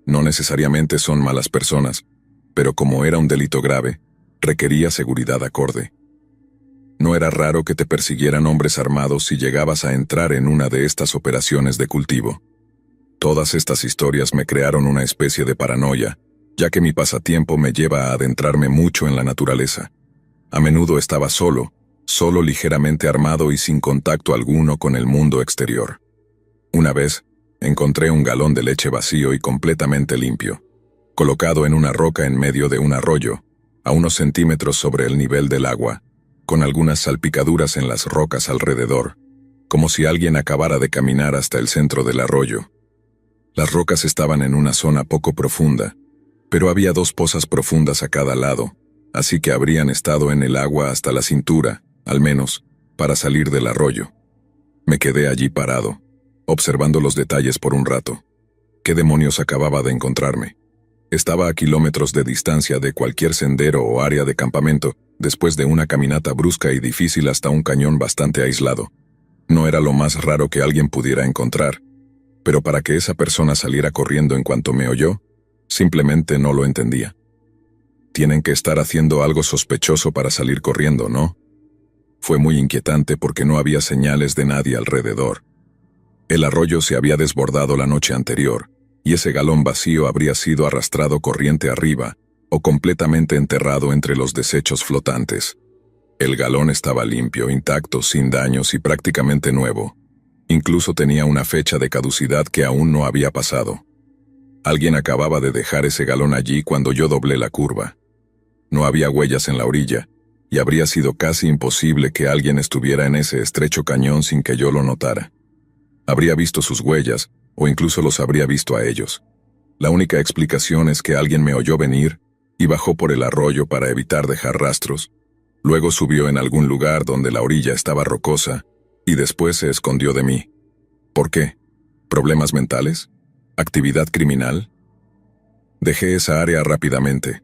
Speaker 1: No necesariamente son malas personas, pero como era un delito grave, requería seguridad acorde. No era raro que te persiguieran hombres armados si llegabas a entrar en una de estas operaciones de cultivo. Todas estas historias me crearon una especie de paranoia, ya que mi pasatiempo me lleva a adentrarme mucho en la naturaleza. A menudo estaba solo ligeramente armado y sin contacto alguno con el mundo exterior. Una vez, encontré un galón de leche vacío y completamente limpio, colocado en una roca en medio de un arroyo, a unos centímetros sobre el nivel del agua, con algunas salpicaduras en las rocas alrededor, como si alguien acabara de caminar hasta el centro del arroyo. Las rocas estaban en una zona poco profunda, pero había 2 pozas profundas a cada lado, así que habrían estado en el agua hasta la cintura, al menos, para salir del arroyo. Me quedé allí parado, observando los detalles por un rato. ¿Qué demonios acababa de encontrarme? Estaba a kilómetros de distancia de cualquier sendero o área de campamento, después de una caminata brusca y difícil hasta un cañón bastante aislado. No era lo más raro que alguien pudiera encontrar, pero para que esa persona saliera corriendo en cuanto me oyó, simplemente no lo entendía. Tienen que estar haciendo algo sospechoso para salir corriendo, ¿no? Fue muy inquietante porque no había señales de nadie alrededor. El arroyo se había desbordado la noche anterior, y ese galón vacío habría sido arrastrado corriente arriba, o completamente enterrado entre los desechos flotantes. El galón estaba limpio, intacto, sin daños y prácticamente nuevo. Incluso tenía una fecha de caducidad que aún no había pasado. Alguien acababa de dejar ese galón allí cuando yo doblé la curva. No había huellas en la orilla, y habría sido casi imposible que alguien estuviera en ese estrecho cañón sin que yo lo notara. Habría visto sus huellas, o incluso los habría visto a ellos. La única explicación es que alguien me oyó venir y bajó por el arroyo para evitar dejar rastros. Luego subió en algún lugar donde la orilla estaba rocosa y después se escondió de mí. ¿Por qué? ¿Problemas mentales? ¿Actividad criminal? Dejé esa área rápidamente.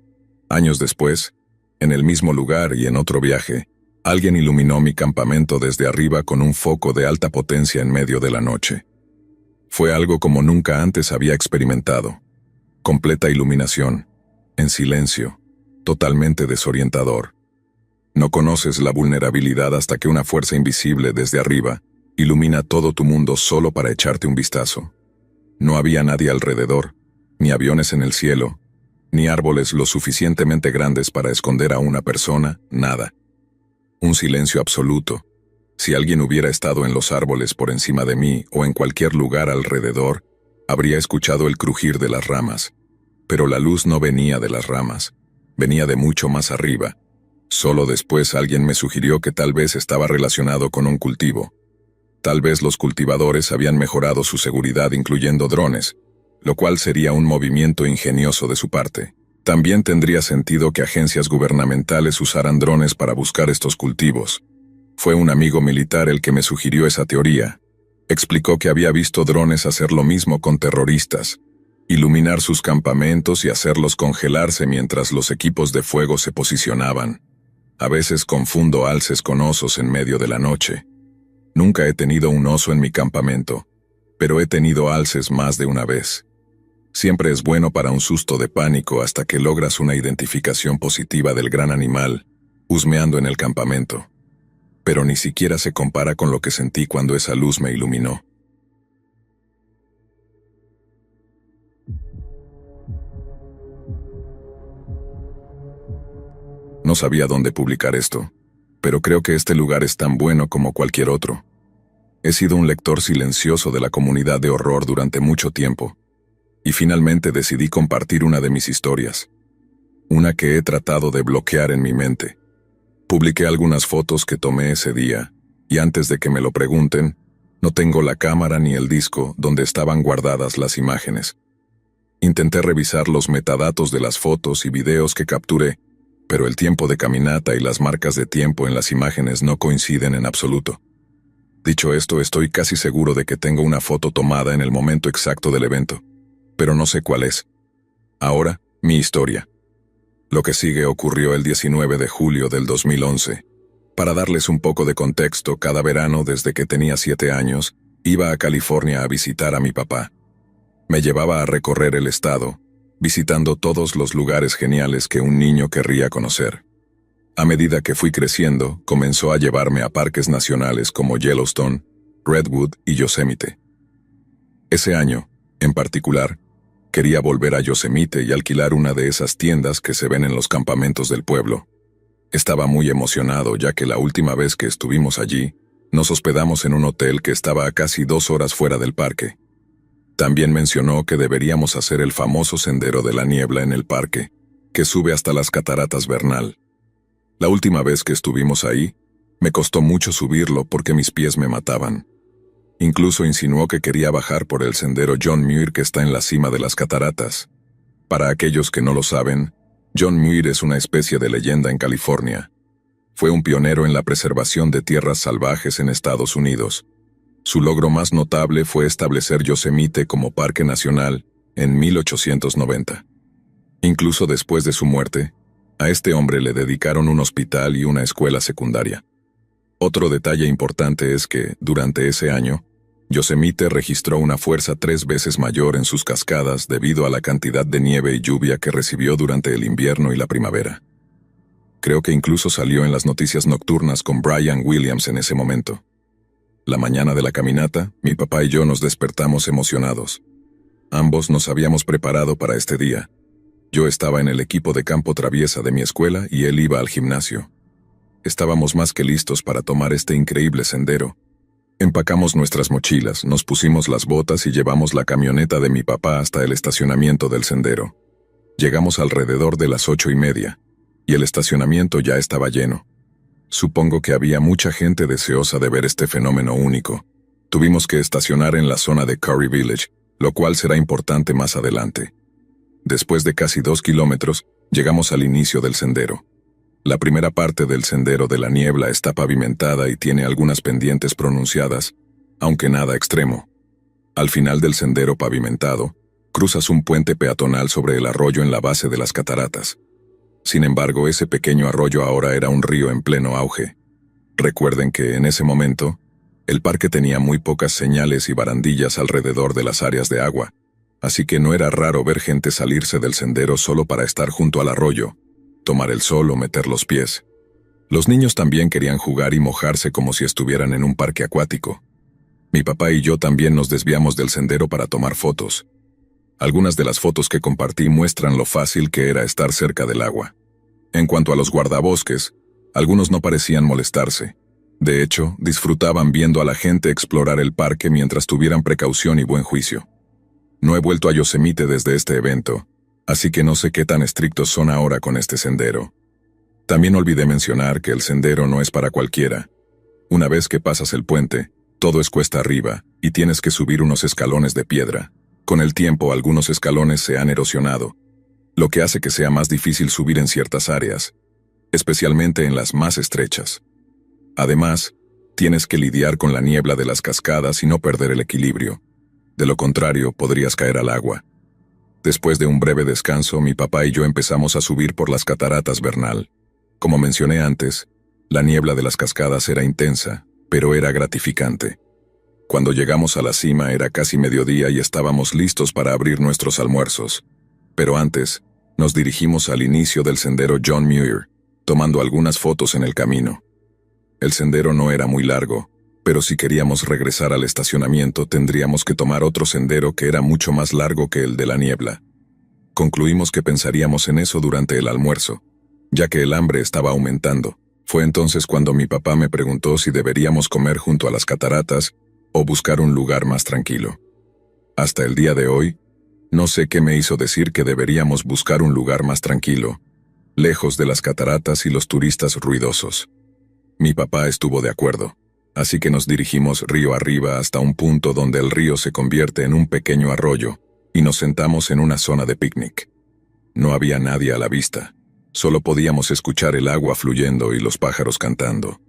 Speaker 1: Años después, en el mismo lugar y en otro viaje, alguien iluminó mi campamento desde arriba con un foco de alta potencia en medio de la noche. Fue algo como nunca antes había experimentado. Completa iluminación, en silencio, totalmente desorientador. No conoces la vulnerabilidad hasta que una fuerza invisible desde arriba ilumina todo tu mundo solo para echarte un vistazo. No había nadie alrededor, ni aviones en el cielo, ni árboles lo suficientemente grandes para esconder a una persona, nada. Un silencio absoluto. Si alguien hubiera estado en los árboles por encima de mí o en cualquier lugar alrededor, habría escuchado el crujir de las ramas. Pero la luz no venía de las ramas, venía de mucho más arriba. Solo después alguien me sugirió que tal vez estaba relacionado con un cultivo. Tal vez los cultivadores habían mejorado su seguridad incluyendo drones, lo cual sería un movimiento ingenioso de su parte. También tendría sentido que agencias gubernamentales usaran drones para buscar estos cultivos. Fue un amigo militar el que me sugirió esa teoría. Explicó que había visto drones hacer lo mismo con terroristas, iluminar sus campamentos y hacerlos congelarse mientras los equipos de fuego se posicionaban. A veces confundo alces con osos en medio de la noche. Nunca he tenido un oso en mi campamento, pero he tenido alces más de una vez. Siempre es bueno para un susto de pánico hasta que logras una identificación positiva del gran animal, husmeando en el campamento. Pero ni siquiera se compara con lo que sentí cuando esa luz me iluminó. No sabía dónde publicar esto, pero creo que este lugar es tan bueno como cualquier otro. He sido un lector silencioso de la comunidad de horror durante mucho tiempo, y finalmente decidí compartir una de mis historias, una que he tratado de bloquear en mi mente. Publiqué algunas fotos que tomé ese día, y antes de que me lo pregunten, no tengo la cámara ni el disco donde estaban guardadas las imágenes. Intenté revisar los metadatos de las fotos y videos que capturé, pero el tiempo de caminata y las marcas de tiempo en las imágenes no coinciden en absoluto. Dicho esto, estoy casi seguro de que tengo una foto tomada en el momento exacto del evento, pero no sé cuál es. Ahora, mi historia. Lo que sigue ocurrió el 19 de julio del 2011. Para darles un poco de contexto, cada verano desde que tenía 7 años, iba a California a visitar a mi papá. Me llevaba a recorrer el estado, visitando todos los lugares geniales que un niño querría conocer. A medida que fui creciendo, comenzó a llevarme a parques nacionales como Yellowstone, Redwood y Yosemite. Ese año, en particular, quería volver a Yosemite y alquilar una de esas tiendas que se ven en los campamentos del pueblo. Estaba muy emocionado ya que la última vez que estuvimos allí, nos hospedamos en un hotel que estaba a casi 2 horas fuera del parque. También mencionó que deberíamos hacer el famoso sendero de la niebla en el parque, que sube hasta las cataratas Bernal. La última vez que estuvimos ahí, me costó mucho subirlo porque mis pies me mataban. Incluso insinuó que quería bajar por el sendero John Muir que está en la cima de las cataratas. Para aquellos que no lo saben, John Muir es una especie de leyenda en California. Fue un pionero en la preservación de tierras salvajes en Estados Unidos. Su logro más notable fue establecer Yosemite como parque nacional en 1890. Incluso después de su muerte, a este hombre le dedicaron un hospital y una escuela secundaria. Otro detalle importante es que, durante ese año, Yosemite registró una fuerza 3 veces mayor en sus cascadas debido a la cantidad de nieve y lluvia que recibió durante el invierno y la primavera. Creo que incluso salió en las noticias nocturnas con Brian Williams en ese momento. La mañana de la caminata, mi papá y yo nos despertamos emocionados. Ambos nos habíamos preparado para este día. Yo estaba en el equipo de campo traviesa de mi escuela y él iba al gimnasio. Estábamos más que listos para tomar este increíble sendero. Empacamos nuestras mochilas, nos pusimos las botas y llevamos la camioneta de mi papá hasta el estacionamiento del sendero. Llegamos alrededor de las 8:30, y el estacionamiento ya estaba lleno. Supongo que había mucha gente deseosa de ver este fenómeno único. Tuvimos que estacionar en la zona de Curry Village, lo cual será importante más adelante. Después de casi 2 kilómetros, llegamos al inicio del sendero. La primera parte del sendero de la niebla está pavimentada y tiene algunas pendientes pronunciadas, aunque nada extremo. Al final del sendero pavimentado, cruzas un puente peatonal sobre el arroyo en la base de las cataratas. Sin embargo, ese pequeño arroyo ahora era un río en pleno auge. Recuerden que, en ese momento, el parque tenía muy pocas señales y barandillas alrededor de las áreas de agua, así que no era raro ver gente salirse del sendero solo para estar junto al arroyo, tomar el sol o meter los pies. Los niños también querían jugar y mojarse como si estuvieran en un parque acuático. Mi papá y yo también nos desviamos del sendero para tomar fotos. Algunas de las fotos que compartí muestran lo fácil que era estar cerca del agua. En cuanto a los guardabosques, algunos no parecían molestarse. De hecho, disfrutaban viendo a la gente explorar el parque mientras tuvieran precaución y buen juicio. No he vuelto a Yosemite desde este evento, así que no sé qué tan estrictos son ahora con este sendero. También olvidé mencionar que el sendero no es para cualquiera. Una vez que pasas el puente, todo es cuesta arriba, y tienes que subir unos escalones de piedra. Con el tiempo, algunos escalones se han erosionado, lo que hace que sea más difícil subir en ciertas áreas, especialmente en las más estrechas. Además, tienes que lidiar con la niebla de las cascadas y no perder el equilibrio. De lo contrario, podrías caer al agua. Después de un breve descanso, mi papá y yo empezamos a subir por las cataratas Bernal. Como mencioné antes, la niebla de las cascadas era intensa, pero era gratificante. Cuando llegamos a la cima era casi mediodía y estábamos listos para abrir nuestros almuerzos. Pero antes, nos dirigimos al inicio del sendero John Muir, tomando algunas fotos en el camino. El sendero no era muy largo, pero si queríamos regresar al estacionamiento tendríamos que tomar otro sendero que era mucho más largo que el de la niebla. Concluimos que pensaríamos en eso durante el almuerzo, ya que el hambre estaba aumentando. Fue entonces cuando mi papá me preguntó si deberíamos comer junto a las cataratas o buscar un lugar más tranquilo. Hasta el día de hoy, no sé qué me hizo decir que deberíamos buscar un lugar más tranquilo, lejos de las cataratas y los turistas ruidosos. Mi papá estuvo de acuerdo, así que nos dirigimos río arriba hasta un punto donde el río se convierte en un pequeño arroyo, y nos sentamos en una zona de picnic. No había nadie a la vista, solo podíamos escuchar el agua fluyendo y los pájaros cantando.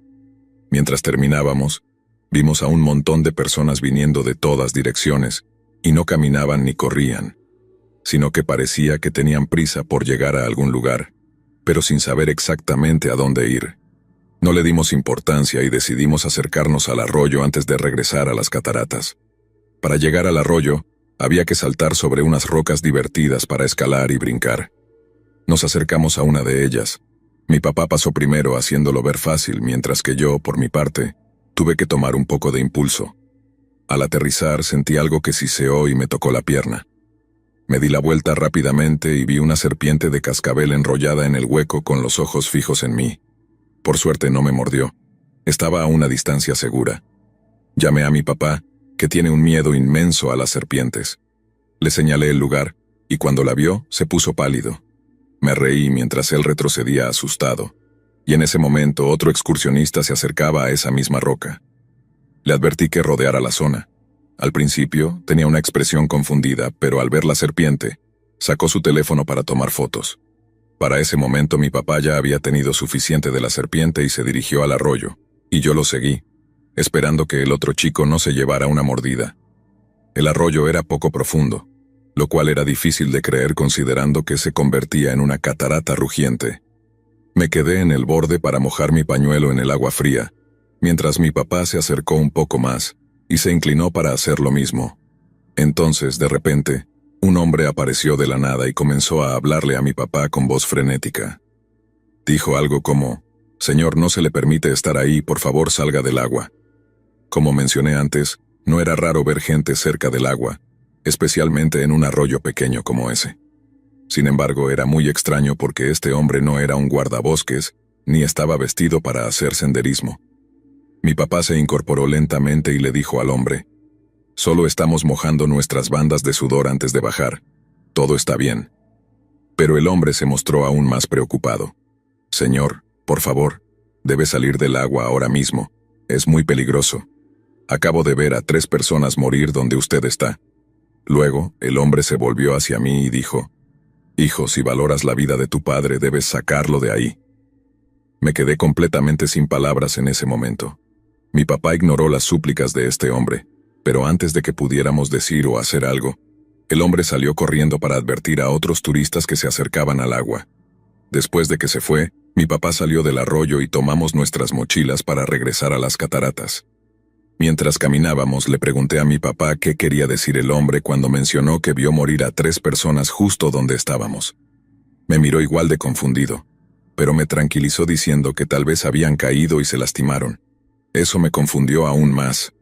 Speaker 1: Mientras terminábamos, vimos a un montón de personas viniendo de todas direcciones, y no caminaban ni corrían, sino que parecía que tenían prisa por llegar a algún lugar, pero sin saber exactamente a dónde ir. No le dimos importancia y decidimos acercarnos al arroyo antes de regresar a las cataratas. Para llegar al arroyo, había que saltar sobre unas rocas divertidas para escalar y brincar. Nos acercamos a una de ellas. Mi papá pasó primero haciéndolo ver fácil, mientras que yo, por mi parte, tuve que tomar un poco de impulso. Al aterrizar sentí algo que siseó y me tocó la pierna. Me di la vuelta rápidamente y vi una serpiente de cascabel enrollada en el hueco con los ojos fijos en mí. Por suerte no me mordió. Estaba a una distancia segura. Llamé a mi papá, que tiene un miedo inmenso a las serpientes. Le señalé el lugar, y cuando la vio, se puso pálido. Me reí mientras él retrocedía asustado, y en ese momento otro excursionista se acercaba a esa misma roca. Le advertí que rodeara la zona. Al principio, tenía una expresión confundida, pero al ver la serpiente, sacó su teléfono para tomar fotos. Para ese momento mi papá ya había tenido suficiente de la serpiente y se dirigió al arroyo, y yo lo seguí, esperando que el otro chico no se llevara una mordida. El arroyo era poco profundo, lo cual era difícil de creer considerando que se convertía en una catarata rugiente. Me quedé en el borde para mojar mi pañuelo en el agua fría, mientras mi papá se acercó un poco más y se inclinó para hacer lo mismo. Entonces, de repente, un hombre apareció de la nada y comenzó a hablarle a mi papá con voz frenética. Dijo algo como: «Señor, no se le permite estar ahí, por favor salga del agua». Como mencioné antes, no era raro ver gente cerca del agua, especialmente en un arroyo pequeño como ese. Sin embargo, era muy extraño porque este hombre no era un guardabosques, ni estaba vestido para hacer senderismo. Mi papá se incorporó lentamente y le dijo al hombre: «Solo estamos mojando nuestras bandas de sudor antes de bajar. Todo está bien». Pero el hombre se mostró aún más preocupado. «Señor, por favor, debe salir del agua ahora mismo. Es muy peligroso. Acabo de ver a 3 personas morir donde usted está». Luego, el hombre se volvió hacia mí y dijo: «Hijo, si valoras la vida de tu padre, debes sacarlo de ahí». Me quedé completamente sin palabras en ese momento. Mi papá ignoró las súplicas de este hombre, pero antes de que pudiéramos decir o hacer algo, el hombre salió corriendo para advertir a otros turistas que se acercaban al agua. Después de que se fue, mi papá salió del arroyo y tomamos nuestras mochilas para regresar a las cataratas. Mientras caminábamos, le pregunté a mi papá qué quería decir el hombre cuando mencionó que vio morir a 3 personas justo donde estábamos. Me miró igual de confundido, pero me tranquilizó diciendo que tal vez habían caído y se lastimaron. Eso me confundió aún más.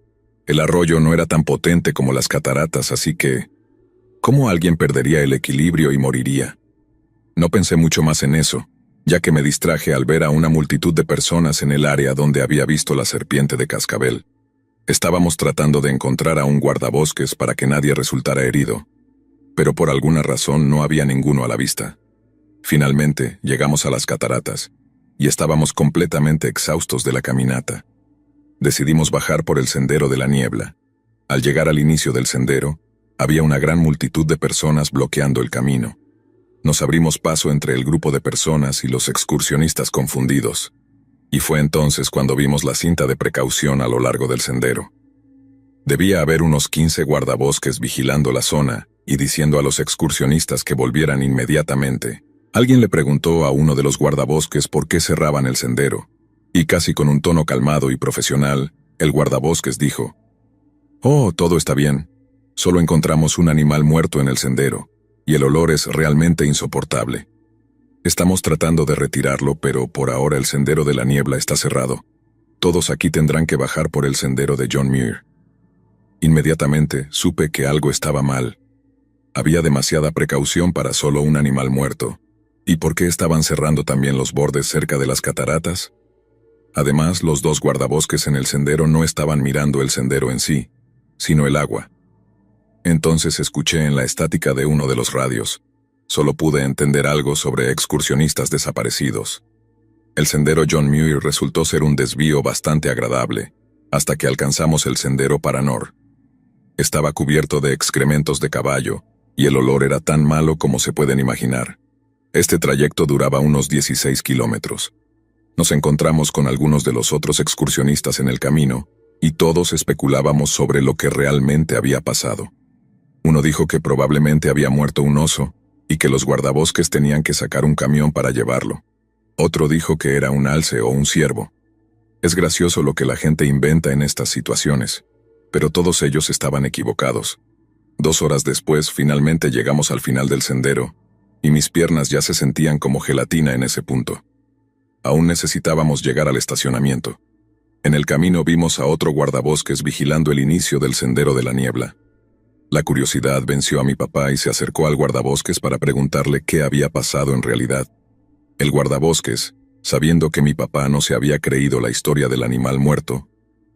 Speaker 1: El arroyo no era tan potente como las cataratas, así que ¿cómo alguien perdería el equilibrio y moriría? No pensé mucho más en eso, ya que me distraje al ver a una multitud de personas en el área donde había visto la serpiente de cascabel. Estábamos tratando de encontrar a un guardabosques para que nadie resultara herido, pero por alguna razón no había ninguno a la vista. Finalmente, llegamos a las cataratas, y estábamos completamente exhaustos de la caminata. Decidimos bajar por el sendero de la niebla. Al llegar al inicio del sendero, había una gran multitud de personas bloqueando el camino. Nos abrimos paso entre el grupo de personas y los excursionistas confundidos. Y fue entonces cuando vimos la cinta de precaución a lo largo del sendero. Debía haber unos 15 guardabosques vigilando la zona y diciendo a los excursionistas que volvieran inmediatamente. Alguien le preguntó a uno de los guardabosques por qué cerraban el sendero, y casi con un tono calmado y profesional, el guardabosques dijo: «Oh, todo está bien. Solo encontramos un animal muerto en el sendero, y el olor es realmente insoportable. Estamos tratando de retirarlo, pero por ahora el sendero de la niebla está cerrado. Todos aquí tendrán que bajar por el sendero de John Muir». Inmediatamente supe que algo estaba mal. Había demasiada precaución para solo un animal muerto. ¿Y por qué estaban cerrando también los bordes cerca de las cataratas? Además, los 2 guardabosques en el sendero no estaban mirando el sendero en sí, sino el agua. Entonces escuché en la estática de uno de los radios. Solo pude entender algo sobre excursionistas desaparecidos. El sendero John Muir resultó ser un desvío bastante agradable, hasta que alcanzamos el sendero Paranor. Estaba cubierto de excrementos de caballo, y el olor era tan malo como se pueden imaginar. Este trayecto duraba unos 16 kilómetros. Nos encontramos con algunos de los otros excursionistas en el camino, y todos especulábamos sobre lo que realmente había pasado. Uno dijo que probablemente había muerto un oso, y que los guardabosques tenían que sacar un camión para llevarlo. Otro dijo que era un alce o un ciervo. Es gracioso lo que la gente inventa en estas situaciones, pero todos ellos estaban equivocados. 2 horas después, finalmente llegamos al final del sendero, y mis piernas ya se sentían como gelatina en ese punto. Aún necesitábamos llegar al estacionamiento. En el camino vimos a otro guardabosques vigilando el inicio del sendero de la niebla. La curiosidad venció a mi papá y se acercó al guardabosques para preguntarle qué había pasado en realidad. El guardabosques, sabiendo que mi papá no se había creído la historia del animal muerto,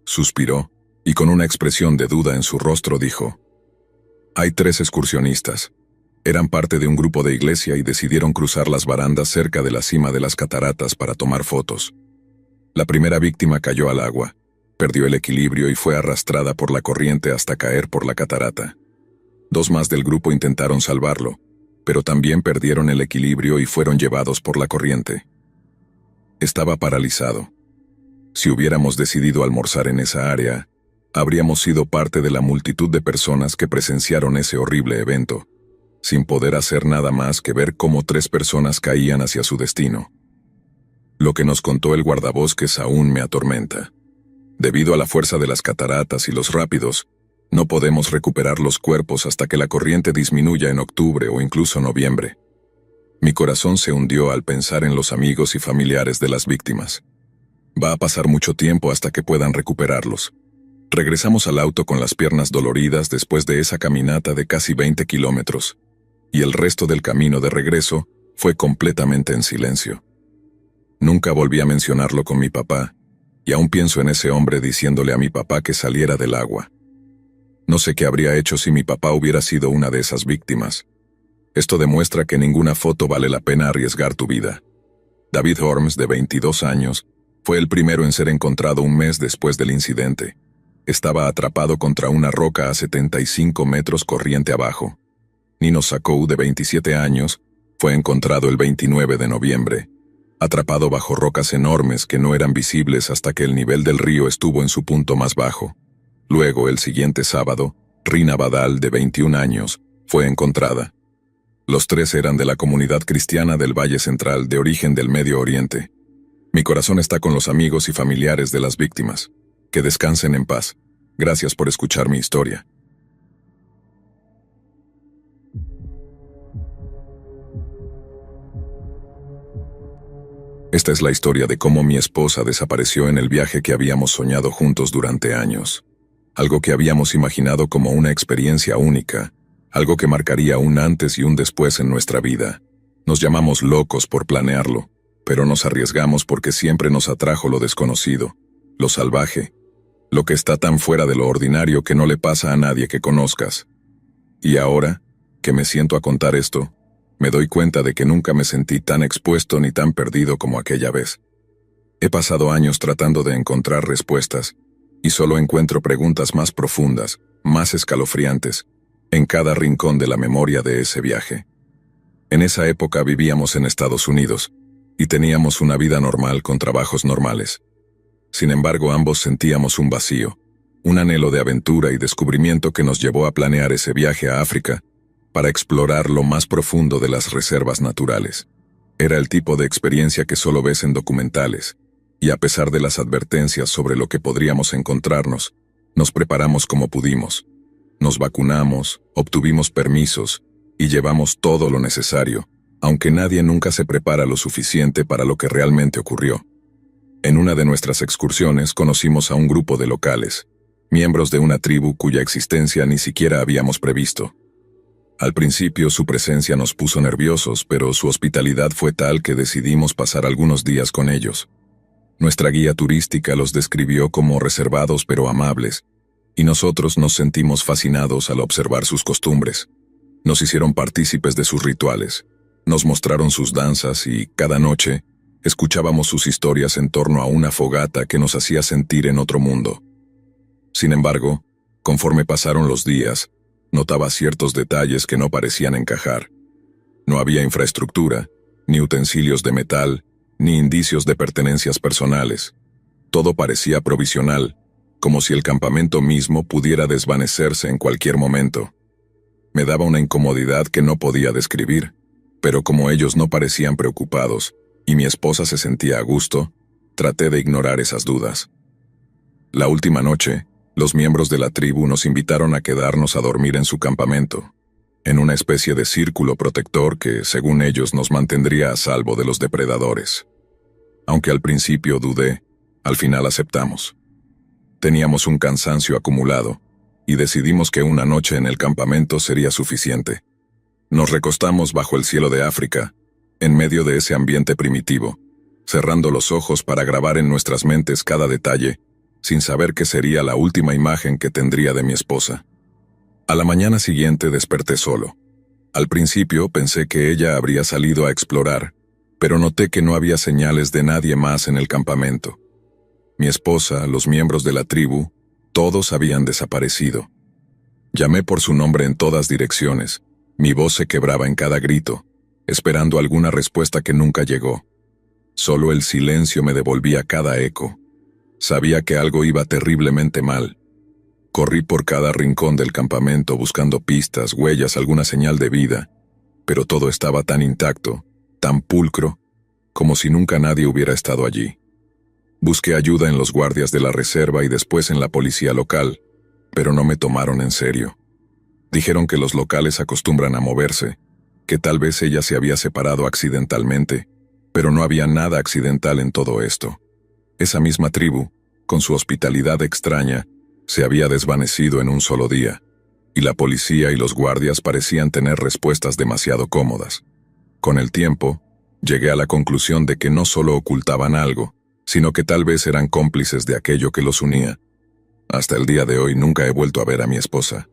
Speaker 1: suspiró y con una expresión de duda en su rostro dijo: «Hay 3 excursionistas. Eran parte de un grupo de iglesia y decidieron cruzar las barandas cerca de la cima de las cataratas para tomar fotos. La primera víctima cayó al agua, perdió el equilibrio y fue arrastrada por la corriente hasta caer por la catarata. 2 más del grupo intentaron salvarlo, pero también perdieron el equilibrio y fueron llevados por la corriente. Estaba paralizado. Si hubiéramos decidido almorzar en esa área, habríamos sido parte de la multitud de personas que presenciaron ese horrible evento, sin poder hacer nada más que ver cómo 3 personas caían hacia su destino. Lo que nos contó el guardabosques aún me atormenta. Debido a la fuerza de las cataratas y los rápidos, no podemos recuperar los cuerpos hasta que la corriente disminuya en octubre o incluso noviembre. Mi corazón se hundió al pensar en los amigos y familiares de las víctimas. Va a pasar mucho tiempo hasta que puedan recuperarlos. Regresamos al auto con las piernas doloridas después de esa caminata de casi 20 kilómetros, y el resto del camino de regreso fue completamente en silencio. Nunca volví a mencionarlo con mi papá, y aún pienso en ese hombre diciéndole a mi papá que saliera del agua. No sé qué habría hecho si mi papá hubiera sido una de esas víctimas. Esto demuestra que ninguna foto vale la pena arriesgar tu vida. David Horms, de 22 años, fue el primero en ser encontrado un mes después del incidente. Estaba atrapado contra una roca a 75 metros corriente abajo. Nino Sakou, de 27 años, fue encontrado el 29 de noviembre, atrapado bajo rocas enormes que no eran visibles hasta que el nivel del río estuvo en su punto más bajo. Luego, el siguiente sábado, Rina Badal, de 21 años, fue encontrada. Los 3 eran de la comunidad cristiana del Valle Central de origen del Medio Oriente. Mi corazón está con los amigos y familiares de las víctimas. Que descansen en paz. Gracias por escuchar mi historia. Esta es la historia de cómo mi esposa desapareció en el viaje que habíamos soñado juntos durante años. Algo que habíamos imaginado como una experiencia única, algo que marcaría un antes y un después en nuestra vida. Nos llamamos locos por planearlo, pero nos arriesgamos porque siempre nos atrajo lo desconocido, lo salvaje, lo que está tan fuera de lo ordinario que no le pasa a nadie que conozcas. Y ahora, que me siento a contar esto, me doy cuenta de que nunca me sentí tan expuesto ni tan perdido como aquella vez. He pasado años tratando de encontrar respuestas, y solo encuentro preguntas más profundas, más escalofriantes, en cada rincón de la memoria de ese viaje. En esa época vivíamos en Estados Unidos, y teníamos una vida normal con trabajos normales. Sin embargo, ambos sentíamos un vacío, un anhelo de aventura y descubrimiento que nos llevó a planear ese viaje a África, para explorar lo más profundo de las reservas naturales. Era el tipo de experiencia que solo ves en documentales, y a pesar de las advertencias sobre lo que podríamos encontrarnos, nos preparamos como pudimos. Nos vacunamos, obtuvimos permisos, y llevamos todo lo necesario, aunque nadie nunca se prepara lo suficiente para lo que realmente ocurrió. En una de nuestras excursiones conocimos a un grupo de locales, miembros de una tribu cuya existencia ni siquiera habíamos previsto. Al principio su presencia nos puso nerviosos, pero su hospitalidad fue tal que decidimos pasar algunos días con ellos. Nuestra guía turística los describió como reservados pero amables, y nosotros nos sentimos fascinados al observar sus costumbres. Nos hicieron partícipes de sus rituales, nos mostraron sus danzas y, cada noche, escuchábamos sus historias en torno a una fogata que nos hacía sentir en otro mundo. Sin embargo, conforme pasaron los días, Notaba ciertos detalles que no parecían encajar. No había infraestructura, ni utensilios de metal, ni indicios de pertenencias personales. Todo parecía provisional, como si el campamento mismo pudiera desvanecerse en cualquier momento. Me daba una incomodidad que no podía describir, pero como ellos no parecían preocupados y mi esposa se sentía a gusto, traté de ignorar esas dudas. La última noche, los miembros de la tribu nos invitaron a quedarnos a dormir en su campamento, en una especie de círculo protector que, según ellos, nos mantendría a salvo de los depredadores. Aunque al principio dudé, al final aceptamos. Teníamos un cansancio acumulado, y decidimos que una noche en el campamento sería suficiente. Nos recostamos bajo el cielo de África, en medio de ese ambiente primitivo, cerrando los ojos para grabar en nuestras mentes cada detalle, sin saber qué sería la última imagen que tendría de mi esposa. A la mañana siguiente desperté solo. Al principio pensé que ella habría salido a explorar, pero noté que no había señales de nadie más en el campamento. Mi esposa, los miembros de la tribu, todos habían desaparecido. Llamé por su nombre en todas direcciones. Mi voz se quebraba en cada grito, esperando alguna respuesta que nunca llegó. Solo el silencio me devolvía cada eco. Sabía que algo iba terriblemente mal. Corrí por cada rincón del campamento buscando pistas, huellas, alguna señal de vida, pero todo estaba tan intacto, tan pulcro, como si nunca nadie hubiera estado allí. Busqué ayuda en los guardias de la reserva y después en la policía local, pero no me tomaron en serio. Dijeron que los locales acostumbran a moverse, que tal vez ella se había separado accidentalmente, pero no había nada accidental en todo esto. Esa misma tribu, con su hospitalidad extraña, se había desvanecido en un solo día, y la policía y los guardias parecían tener respuestas demasiado cómodas. Con el tiempo, llegué a la conclusión de que no solo ocultaban algo, sino que tal vez eran cómplices de aquello que los unía. Hasta el día de hoy nunca he vuelto a ver a mi esposa.